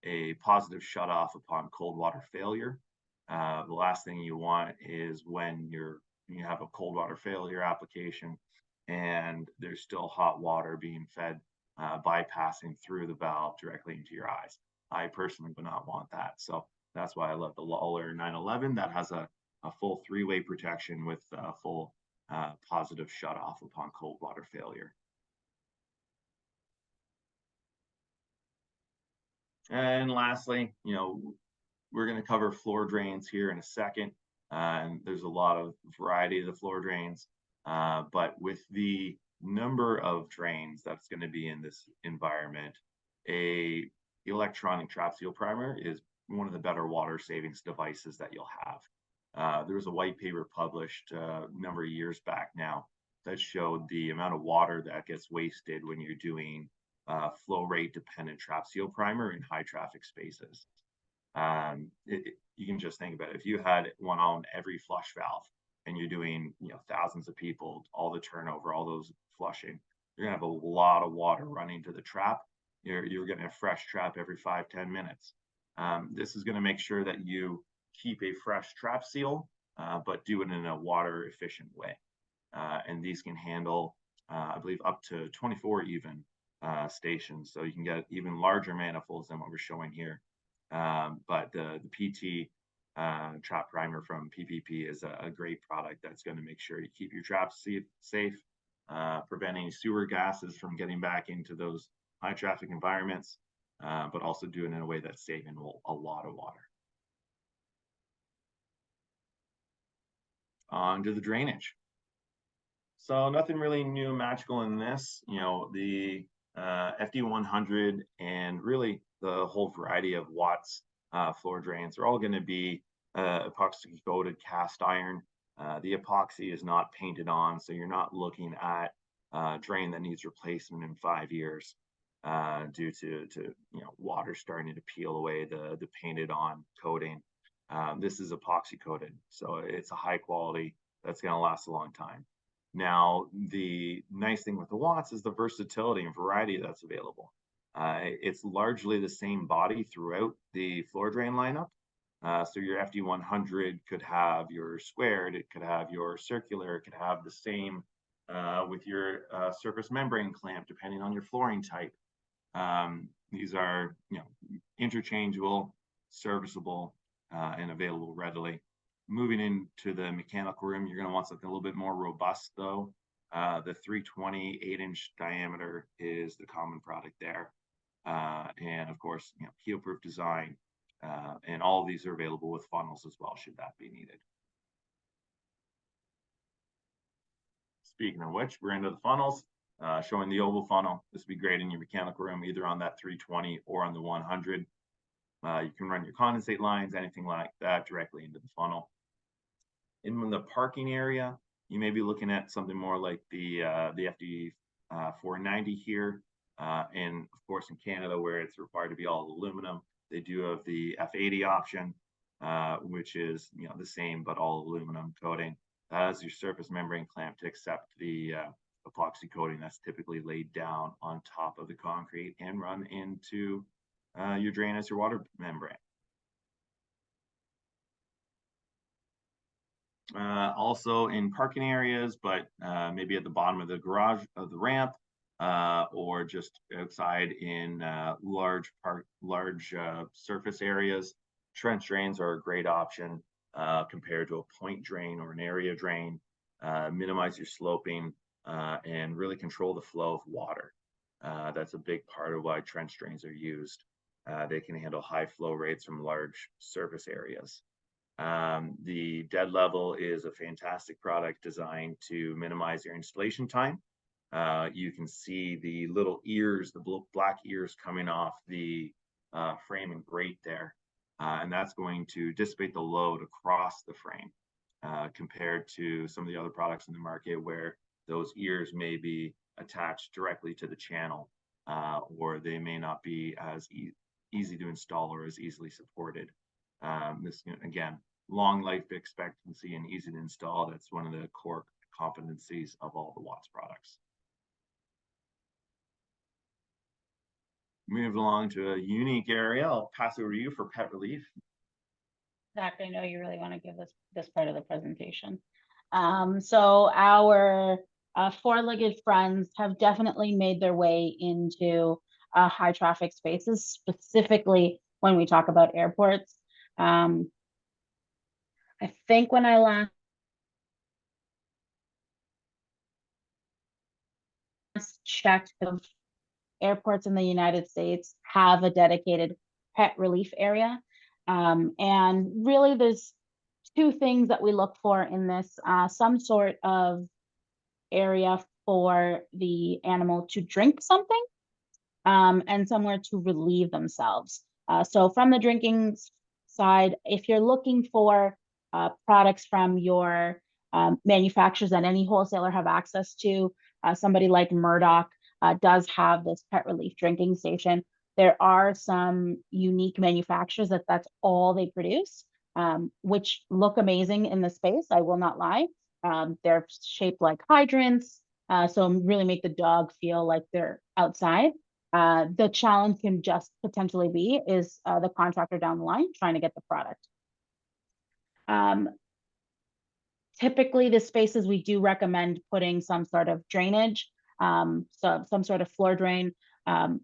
a positive shutoff upon cold water failure. The last thing you want is when you have a cold water failure application and there's still hot water being fed, bypassing through the valve directly into your eyes. I personally would not want that. So that's why I love the Lawler 911 that has a full three-way protection with full positive shutoff upon cold water failure. And lastly, we're going to cover floor drains here in a second. And there's a lot of variety of the floor drains. But with the number of drains that's going to be in this environment, a electronic trap seal primer is one of the better water savings devices that you'll have. There was a white paper published a number of years back now that showed the amount of water that gets wasted when you're doing flow rate dependent trap seal primer in high traffic spaces. You can just think about it. If you had one on every flush valve and you're doing, thousands of people, all the turnover, all those flushing, you're gonna have a lot of water running to the trap. You're getting a fresh trap every 5-10 minutes. This is going to make sure that you keep a fresh trap seal, but do it in a water efficient way. And these can handle, I believe, up to 24 even stations. So you can get even larger manifolds than what we're showing here. But the PT trap primer from PPP is a great product that's going to make sure you keep your traps safe, preventing sewer gases from getting back into those high traffic environments, but also doing it in a way that's saving a lot of water. On to the drainage. So nothing really new magical in this. The FD100 and really the whole variety of Watts floor drains are all going to be epoxy coated cast iron. The epoxy is not painted on, so you're not looking at a drain that needs replacement in 5 years due to water starting to peel away the painted on coating. This is epoxy coated, so it's a high quality that's going to last a long time. Now, the nice thing with the Watts is the versatility and variety that's available. It's largely the same body throughout the floor drain lineup. So your FD100 could have your squared, it could have your circular, it could have the same with your surface membrane clamp, depending on your flooring type. These are, interchangeable, serviceable, and available readily. Moving into the mechanical room, you're going to want something a little bit more robust, though. The 320 8-inch diameter is the common product there. And of course, heel-proof design. And all of these are available with funnels as well, should that be needed. Speaking of which, we're into the funnels, showing the oval funnel. This would be great in your mechanical room, either on that 320 or on the 100. You can run your condensate lines, anything like that, directly into the funnel. In the parking area, you may be looking at something more like the FD 490 here. And of course, in Canada, where it's required to be all aluminum, they do have the F80 option, which is the same but all aluminum coating. That has your surface membrane clamp to accept the epoxy coating that's typically laid down on top of the concrete and run into your drain as your water membrane. Also in parking areas, but maybe at the bottom of the garage of the ramp, or just outside in large surface areas. Trench drains are a great option compared to a point drain or an area drain. Minimize your sloping and really control the flow of water. That's a big part of why trench drains are used. They can handle high flow rates from large surface areas. The Dead Level is a fantastic product designed to minimize your installation time. You can see the little ears, the black ears coming off the frame and grate there. And that's going to dissipate the load across the frame compared to some of the other products in the market where those ears may be attached directly to the channel or they may not be as easy to install or as easily supported. This, again, long life expectancy and easy to install. That's one of the core competencies of all the Watts products. Move along to a unique area. I'll pass over to you for pet relief. Zach, I know you really want to give this part of the presentation. So our four-legged friends have definitely made their way into high traffic spaces, specifically when we talk about airports. I think when I last checked, of airports in the United States have a dedicated pet relief area. And really there's two things that we look for in this, some sort of area for the animal to drink something, and somewhere to relieve themselves. So from the drinking side, if you're looking for products from your manufacturers that any wholesaler have access to, somebody like Murdoch does have this pet relief drinking station. There are some unique manufacturers that's all they produce, which look amazing in the space, I will not lie. They're shaped like hydrants, so really make the dog feel like they're outside. The challenge can just potentially be is the contractor down the line trying to get the product. Typically the spaces we do recommend putting some sort of drainage, so some sort of floor drain,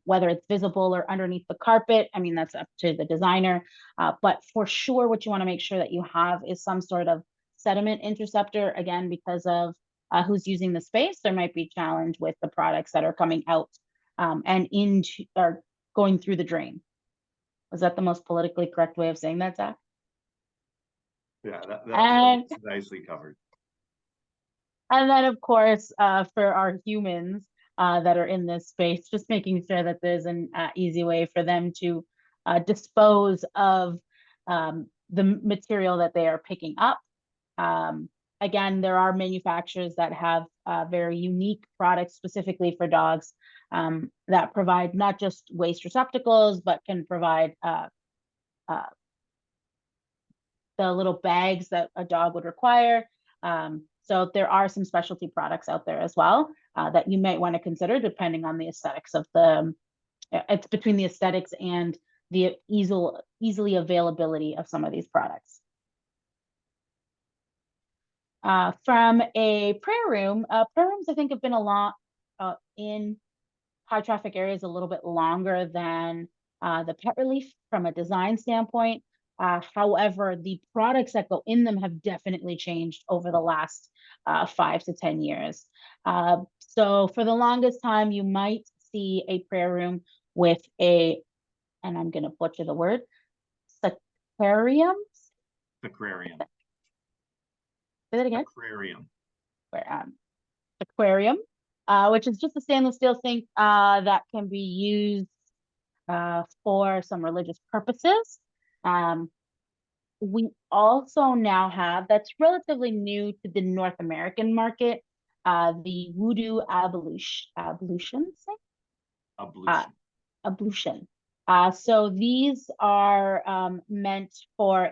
whether it's visible or underneath the carpet. I mean, that's up to the designer, but for sure what you want to make sure that you have is some sort of sediment interceptor, again, because of who's using the space. There might be challenge with the products that are coming out and into or going through the drain. Was that the most politically correct way of saying that, Zach? Yeah, that's nicely covered. And then, of course, for our humans that are in this space, just making sure that there's an easy way for them to dispose of the material that they are picking up. Again, there are manufacturers that have very unique products specifically for dogs that provide not just waste receptacles, but can provide the little bags that a dog would require. So there are some specialty products out there as well that you might want to consider depending on the aesthetics of the, it's between the aesthetics and the easily availability of some of these products. From a prayer rooms, I think have been a lot in high traffic areas a little bit longer than the pet relief from a design standpoint. However, the products that go in them have definitely changed over the last 5 to 10 years. So for the longest time, you might see a prayer room with and I'm going to butcher the word, aquarium. Aquarium. Say that again. Aquarium. Aquarium, which is just a stainless steel sink that can be used for some religious purposes. We also now have, that's relatively new to the North American market, the Voodoo ablution sink? Ablution. So these are meant for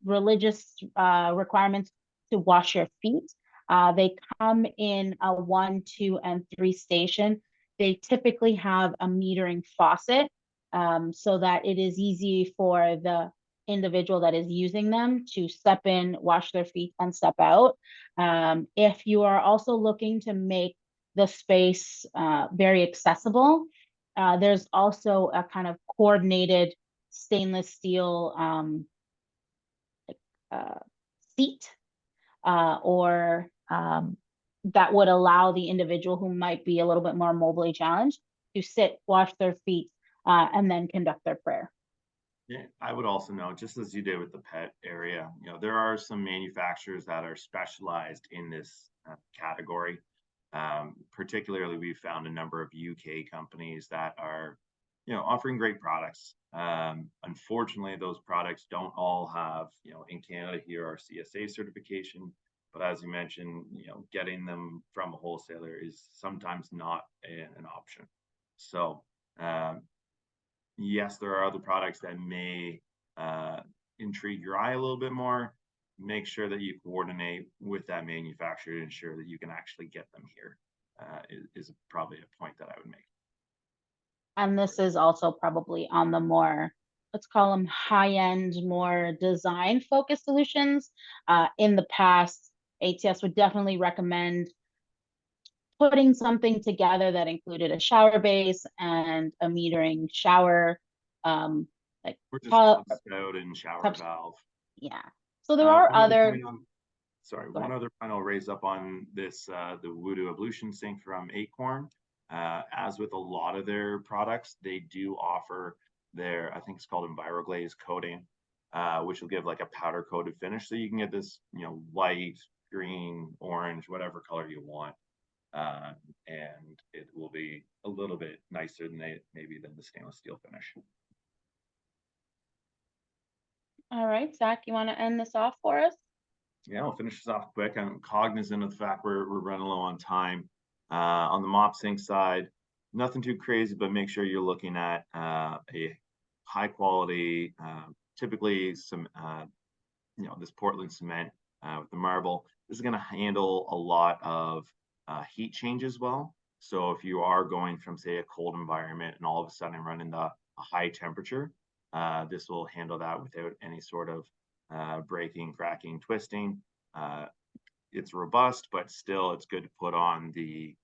religious requirements to wash your feet. They come in a 1, 2, and 3 station. They typically have a metering faucet so that it is easy for the individual that is using them to step in, wash their feet, and step out. If you are also looking to make the space very accessible, there's also a kind of coordinated stainless steel uh, seat or that would allow the individual who might be a little bit more mobilely challenged to sit, wash their feet, and then conduct their prayer. Yeah, I would also note, just as you did with the pet area, there are some manufacturers that are specialized in this category. Particularly, we've found a number of UK companies that are, offering great products. Unfortunately, those products don't all have, in Canada here, our CSA certification. But as you mentioned, getting them from a wholesaler is sometimes not an option. So, yes, there are other products that may intrigue your eye a little bit more. Make sure that you coordinate with that manufacturer to ensure that you can actually get them here. Is probably a point that I would make. And this is also probably on the more, let's call them high-end, more design-focused solutions. In the past, ATS would definitely recommend putting something together that included a shower base and a metering shower, like Or just tub, tub spout and shower tub, valve. yeah. So there are One other other, point sorry, go one ahead. other point I'll raise up on this, the Voodoo ablution sink from Acorn. As with a lot of their products, they do offer their, I think it's called EnviroGlaze coating, which will give like a powder coated finish. So you can get this, white, green, orange, whatever color you want. And it will be a little bit nicer than maybe than the stainless steel finish. All right, Zach, you want to end this off for us? Yeah, I'll finish this off quick. I'm cognizant of the fact we're running low on time. On the mop sink side, nothing too crazy, but make sure you're looking at a high quality, typically some, this Portland cement with the marble. This is going to handle a lot of heat change as well. So if you are going from, say, a cold environment and all of a sudden running a high temperature, this will handle that without any sort of breaking, cracking, twisting. It's robust, but still it's good to put on the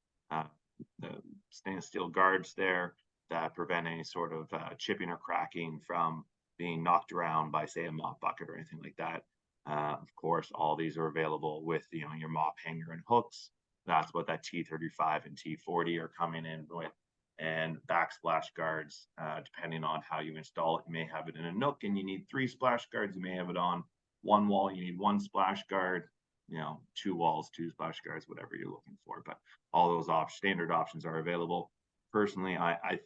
stainless steel guards there that prevent any sort of chipping or cracking from being knocked around by, say, a mop bucket or anything like that. Of course, all these are available with your mop hanger and hooks. That's what that T35 and T40 are coming in with. And backsplash guards, depending on how you install it, you may have it in a nook and you need 3 splash guards. You may have it on one wall, you need 1 splash guard, 2 walls, 2 splash guards, whatever you're looking for. But all those standard options are available. Personally, I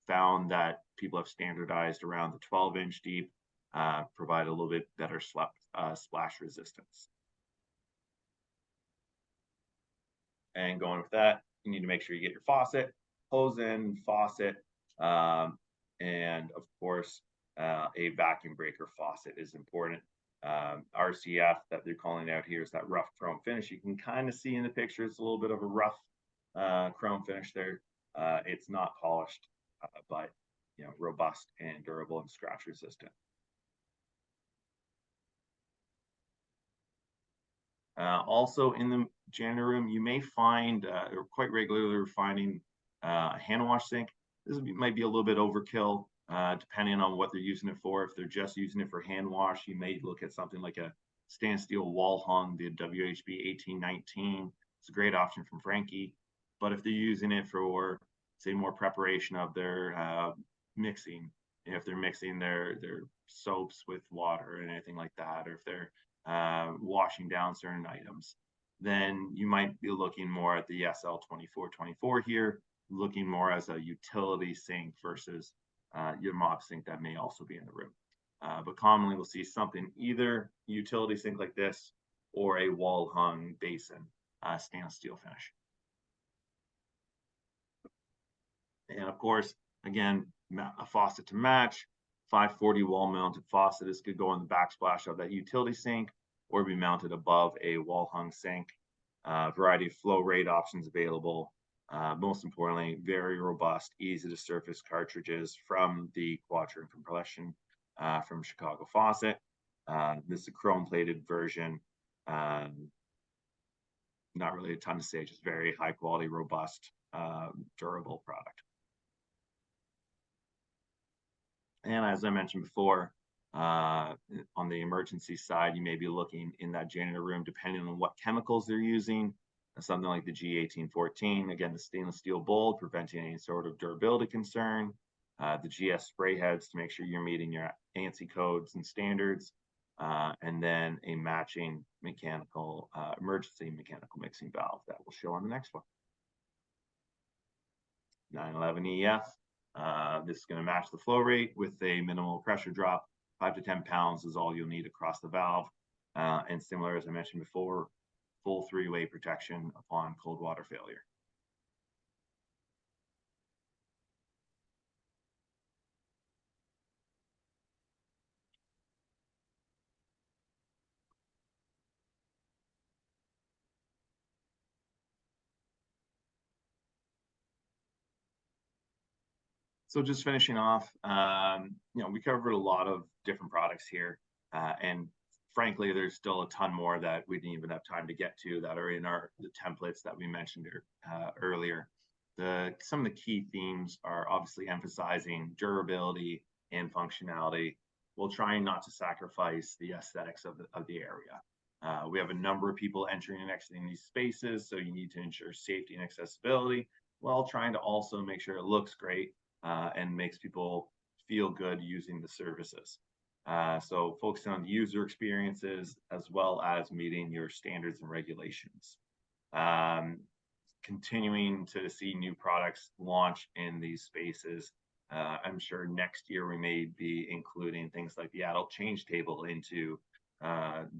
found that people have standardized around the 12-inch deep, provide a little bit better splash resistance. And going with that, you need to make sure you get your faucet, hose in, faucet, and of course, a vacuum breaker faucet is important. RCF that they're calling out here is that rough chrome finish. You can kind of see in the picture, it's a little bit of a rough chrome finish there. It's not polished, but robust and durable and scratch resistant. Also in the janitor room, you may find, or quite regularly finding a hand wash sink. This might be a little bit overkill, depending on what they're using it for. If they're just using it for hand wash, you may look at something like a stainless steel wall hung, the WHB 1819. It's a great option from Frankie. But if they're using it for, say, more preparation of their mixing, if they're mixing their soaps with water and anything like that, or if they're washing down certain items, then you might be looking more at the SL2424 here, looking more as a utility sink versus your mop sink that may also be in the room. But commonly we'll see something, either utility sink like this or a wall hung basin, stainless steel finish. And of course, again, a faucet to match. 540 wall mounted faucet. This could go in the backsplash of that utility sink or be mounted above a wall hung sink. Variety of flow rate options available. Most importantly, very robust, easy to surface cartridges from the Quattro compression from Chicago Faucet. This is a chrome-plated version. Not really a ton to say, just very high quality, robust, durable product. And as I mentioned before, on the emergency side, you may be looking in that janitor room, depending on what chemicals they're using. Something like the G1814, again, the stainless steel bowl, preventing any sort of durability concern. The GS spray heads to make sure you're meeting your ANSI codes and standards. And then a matching mechanical, emergency mechanical mixing valve that will show on the next one. 911 EF. This is going to match the flow rate with a minimal pressure drop. 5 to 10 pounds is all you'll need across the valve. And similar, as I mentioned before, full 3-way protection upon cold water failure. So just finishing off, we covered a lot of different products here, and frankly, there's still a ton more that we didn't even have time to get to that are in the templates that we mentioned earlier. Some of the key themes are obviously emphasizing durability and functionality, while trying not to sacrifice the aesthetics of the area. We have a number of people entering and exiting these spaces, so you need to ensure safety and accessibility, while trying to also make sure it looks great and makes people feel good using the services. So focusing on the user experiences as well as meeting your standards and regulations. Continuing to see new products launch in these spaces. I'm sure next year we may be including things like the adult change table into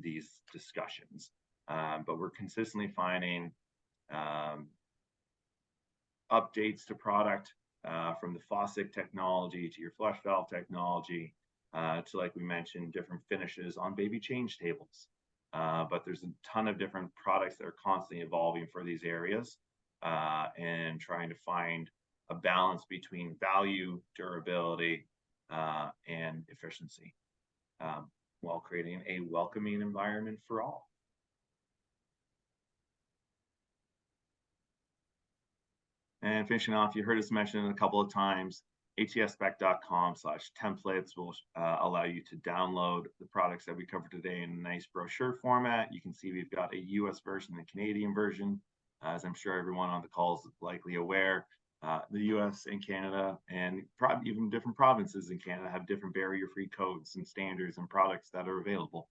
these discussions. But we're consistently finding updates to product, from the faucet technology to your flush valve technology, to, like we mentioned, different finishes on baby change tables. But there's a ton of different products that are constantly evolving for these areas, and trying to find a balance between value, durability, and efficiency, while creating a welcoming environment for all. And finishing off, you heard us mention it a couple of times, atspec.com/templates will allow you to download the products that we covered today in a nice brochure format. You can see we've got a US version and a Canadian version. As I'm sure everyone on the call is likely aware, the US and Canada and even different provinces in Canada have different barrier-free codes and standards and products that are available.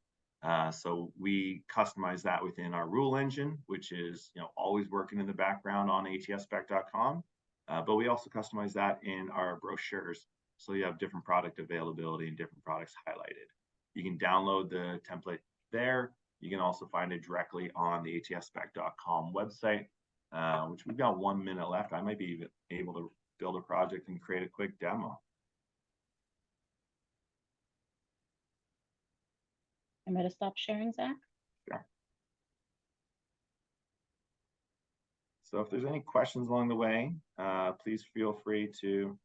So we customize that within our rule engine, which is always working in the background on atspec.com. But we also customize that in our brochures, so you have different product availability and different products highlighted. You can download the template there. You can also find it directly on the atspec.com website, which we've got 1 minute left. I might be able to build a project and create a quick demo. I'm going to stop sharing, Zach. Sure. So if there's any questions along the way, please feel free to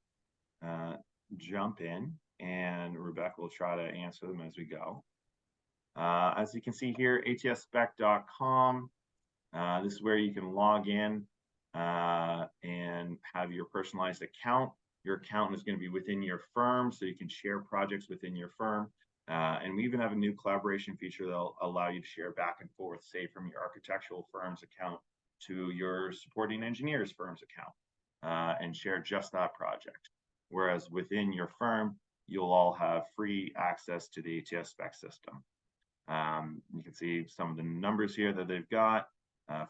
jump in, and Rebecca will try to answer them as we go. As you can see here, atspec.com, this is where you can log in and have your personalized account. Your account is going to be within your firm, so you can share projects within your firm. And we even have a new collaboration feature that'll allow you to share back and forth, say from your architectural firm's account to your supporting engineers firm's account, and share just that project. Whereas within your firm, you'll all have free access to the ATS spec system. You can see some of the numbers here that they've got,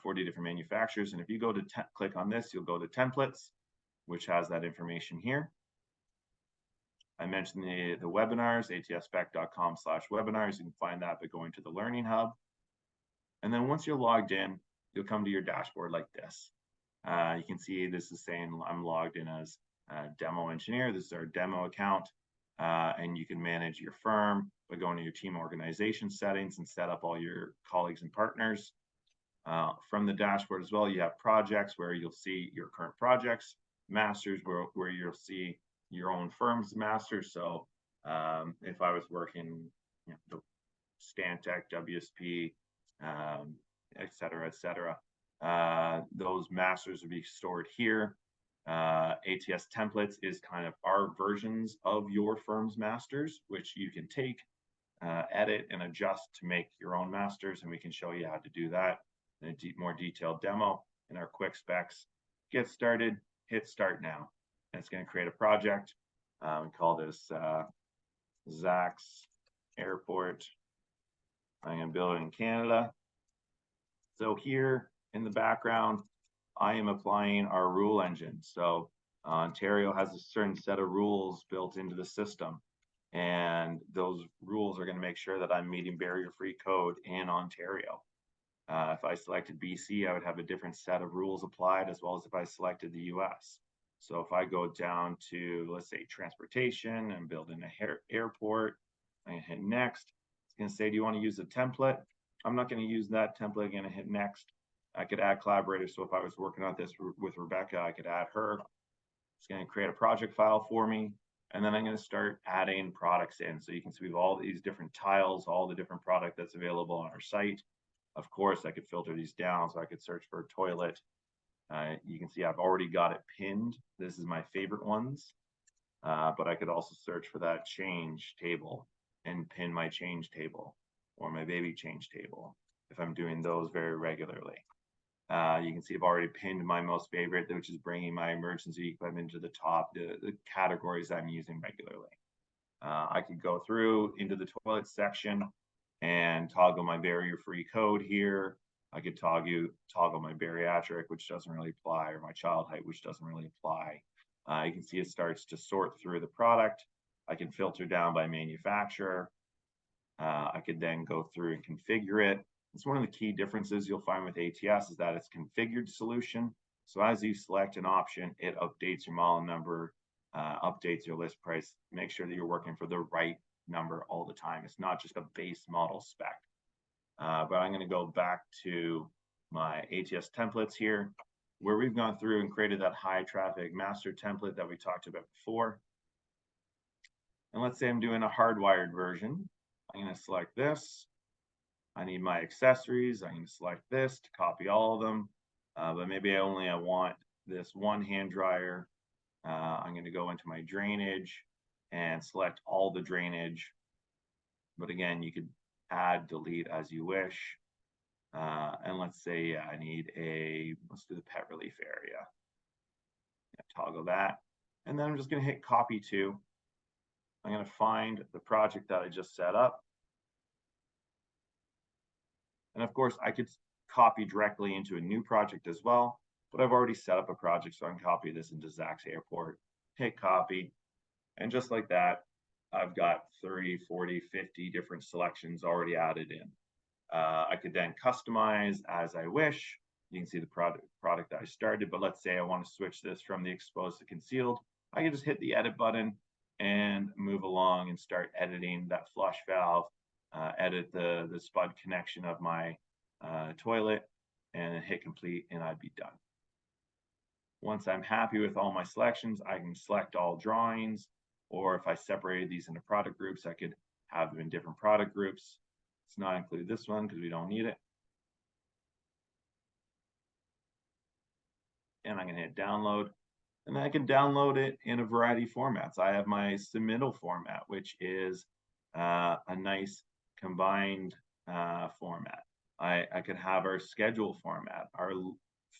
40 different manufacturers. And if you go to click on this, you'll go to templates, which has that information here. I mentioned the webinars, atspec.com/webinars. You can find that by going to the Learning Hub. And then once you're logged in, you'll come to your dashboard like this. You can see this is saying I'm logged in as a demo engineer. This is our demo account. And you can manage your firm by going to your team organization settings and set up all your colleagues and partners. From the dashboard as well, you have projects where you'll see your current projects, masters where you'll see your own firm's masters. So If I was working, the Stantec, WSP, et cetera, those masters would be stored here. ATS templates is kind of our versions of your firm's masters, which you can take, edit and adjust to make your own masters, and we can show you how to do that in a more detailed demo in our quick specs. Get started, hit start now. And it's going to create a project. We call this Zach's Airport. I'm going to build it in Canada. So here in the background, I am applying our rule engine. So Ontario has a certain set of rules built into the system. And those rules are going to make sure that I'm meeting barrier-free code in Ontario. If I selected BC, I would have a different set of rules applied, as well as if I selected the US. So if I go down to, let's say, transportation and build in an airport, I can hit next. It's going to say, do you want to use a template? I'm not going to use that template. I'm going to hit next. I could add collaborators. So if I was working on this with Rebecca, I could add her. It's going to create a project file for me. And then I'm going to start adding products in. So you can see we have all these different tiles, all the different product that's available on our site. Of course, I could filter these down, so I could search for a toilet. You can see I've already got it pinned. This is my favorite ones. But I could also search for that change table and pin my change table or my baby change table if I'm doing those very regularly. You can see I've already pinned my most favorite, which is bringing my emergency equipment to the top, the categories I'm using regularly. I could go through into the toilet section and toggle my barrier-free code here. I could toggle my bariatric, which doesn't really apply, or my child height, which doesn't really apply. You can see it starts to sort through the product. I can filter down by manufacturer. I could then go through and configure it. It's one of the key differences you'll find with ATS is that it's configured solution. So as you select an option, it updates your model number, updates your list price, make sure that you're working for the right number all the time. It's not just a base model spec. But I'm going to go back to my ATS templates here, where we've gone through and created that high traffic master template that we talked about before. And let's say I'm doing a hardwired version. I'm going to select this. I need my accessories. I'm going to select this to copy all of them. But maybe I want this one hand dryer. I'm going to go into my drainage and select all the drainage. But again, you could add, delete as you wish. And let's say I need let's do the pet relief area. Toggle that. And then I'm just going to hit copy to. I'm going to find the project that I just set up. And of course, I could copy directly into a new project as well, but I've already set up a project, so I can copy this into Zach's Airport, hit copy, and just like that, I've got 30, 40, 50 different selections already added in. I could then customize as I wish. You can see the product that I started, but let's say I want to switch this from the exposed to concealed. I can just hit the edit button and move along and start editing that flush valve, edit the spud connection of my toilet, and hit complete, and I'd be done. Once I'm happy with all my selections, I can select all drawings, or if I separated these into product groups, I could have them in different product groups. Let's not include this one because we don't need it. And I'm going to hit download. And then I can download it in a variety of formats. I have my submittal format, which is a nice combined format. I could have our schedule format, our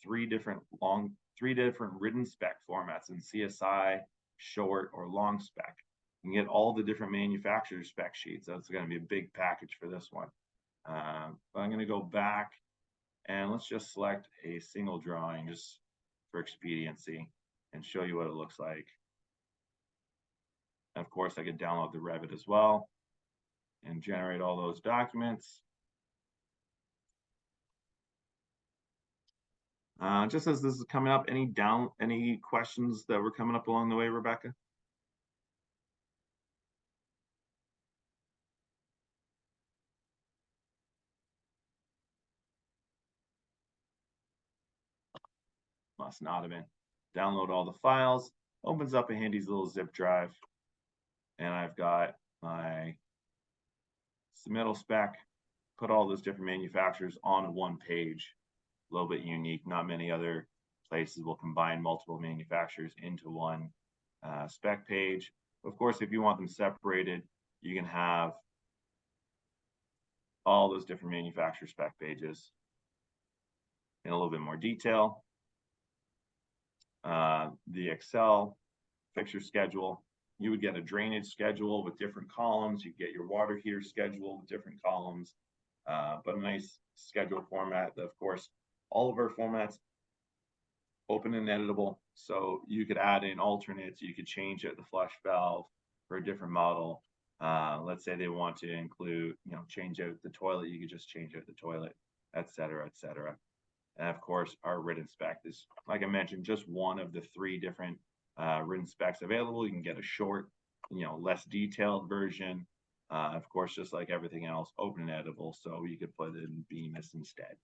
three different written spec formats in CSI, short, or long spec. You can get all the different manufacturer spec sheets. That's going to be a big package for this one. But I'm going to go back and let's just select a single drawing just for expediency and show you what it looks like. And of course, I could download the Revit as well and generate all those documents. Just as this is coming up, any questions that were coming up along the way, Rebecca? Must not have been. Download all the files, opens up a handy little zip drive. and I've got my submittal spec, put all those different manufacturers on one page. A little bit unique. Not many other places will combine multiple manufacturers into one spec page. Of course, if you want them separated, you can have all those different manufacturer spec pages in a little bit more detail. The Excel fixture schedule, you would get a drainage schedule with different columns. You get your water heater schedule with different columns, but a nice schedule format. Of course, all of our formats open and editable, so you could add in alternates. You could change out the flush valve for a different model. Let's say they want to include, change out the toilet, you could just change out the toilet, etc., etc. And of course, our written spec is, like I mentioned, just one of the 3 different written specs available. You can get a short, less detailed version. Of course, just like everything else, open and editable, so you could put it in Bemis instead,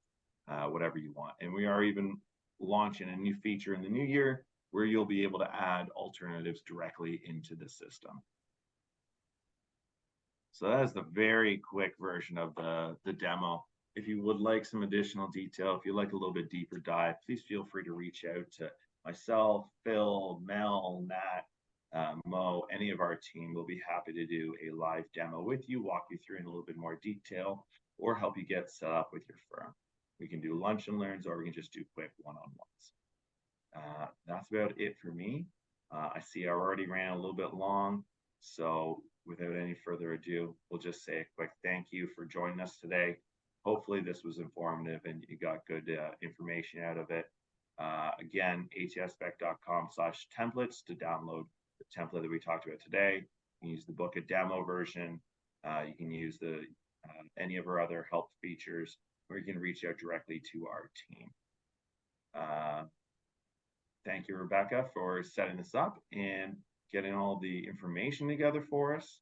whatever you want. And we are even launching a new feature in the new year where you'll be able to add alternatives directly into the system. So that is the very quick version of the demo. If you would like some additional detail, if you'd like a little bit deeper dive, please feel free to reach out to myself, Phil, Mel, Nat, Mo, any of our team. We'll be happy to do a live demo with you, walk you through in a little bit more detail, or help you get set up with your firm. We can do lunch and learns, or we can just do quick one-on-ones. That's about it for me. I see I already ran a little bit long, so without any further ado, we'll just say a quick thank you for joining us today. Hopefully this was informative and you got good information out of it. Again, atspec.com/templates to download the template that we talked about today. You can use the book a demo version. You can use the any of our other help features, or you can reach out directly to our team. Thank you, Rebecca, for setting this up and getting all the information together for us.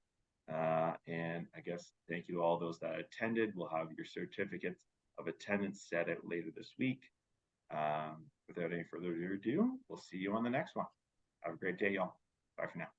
And I guess thank you to all those that attended. We'll have your certificates of attendance set out later this week. Without any further ado, we'll see you on the next one. Have a great day, y'all. Bye for now.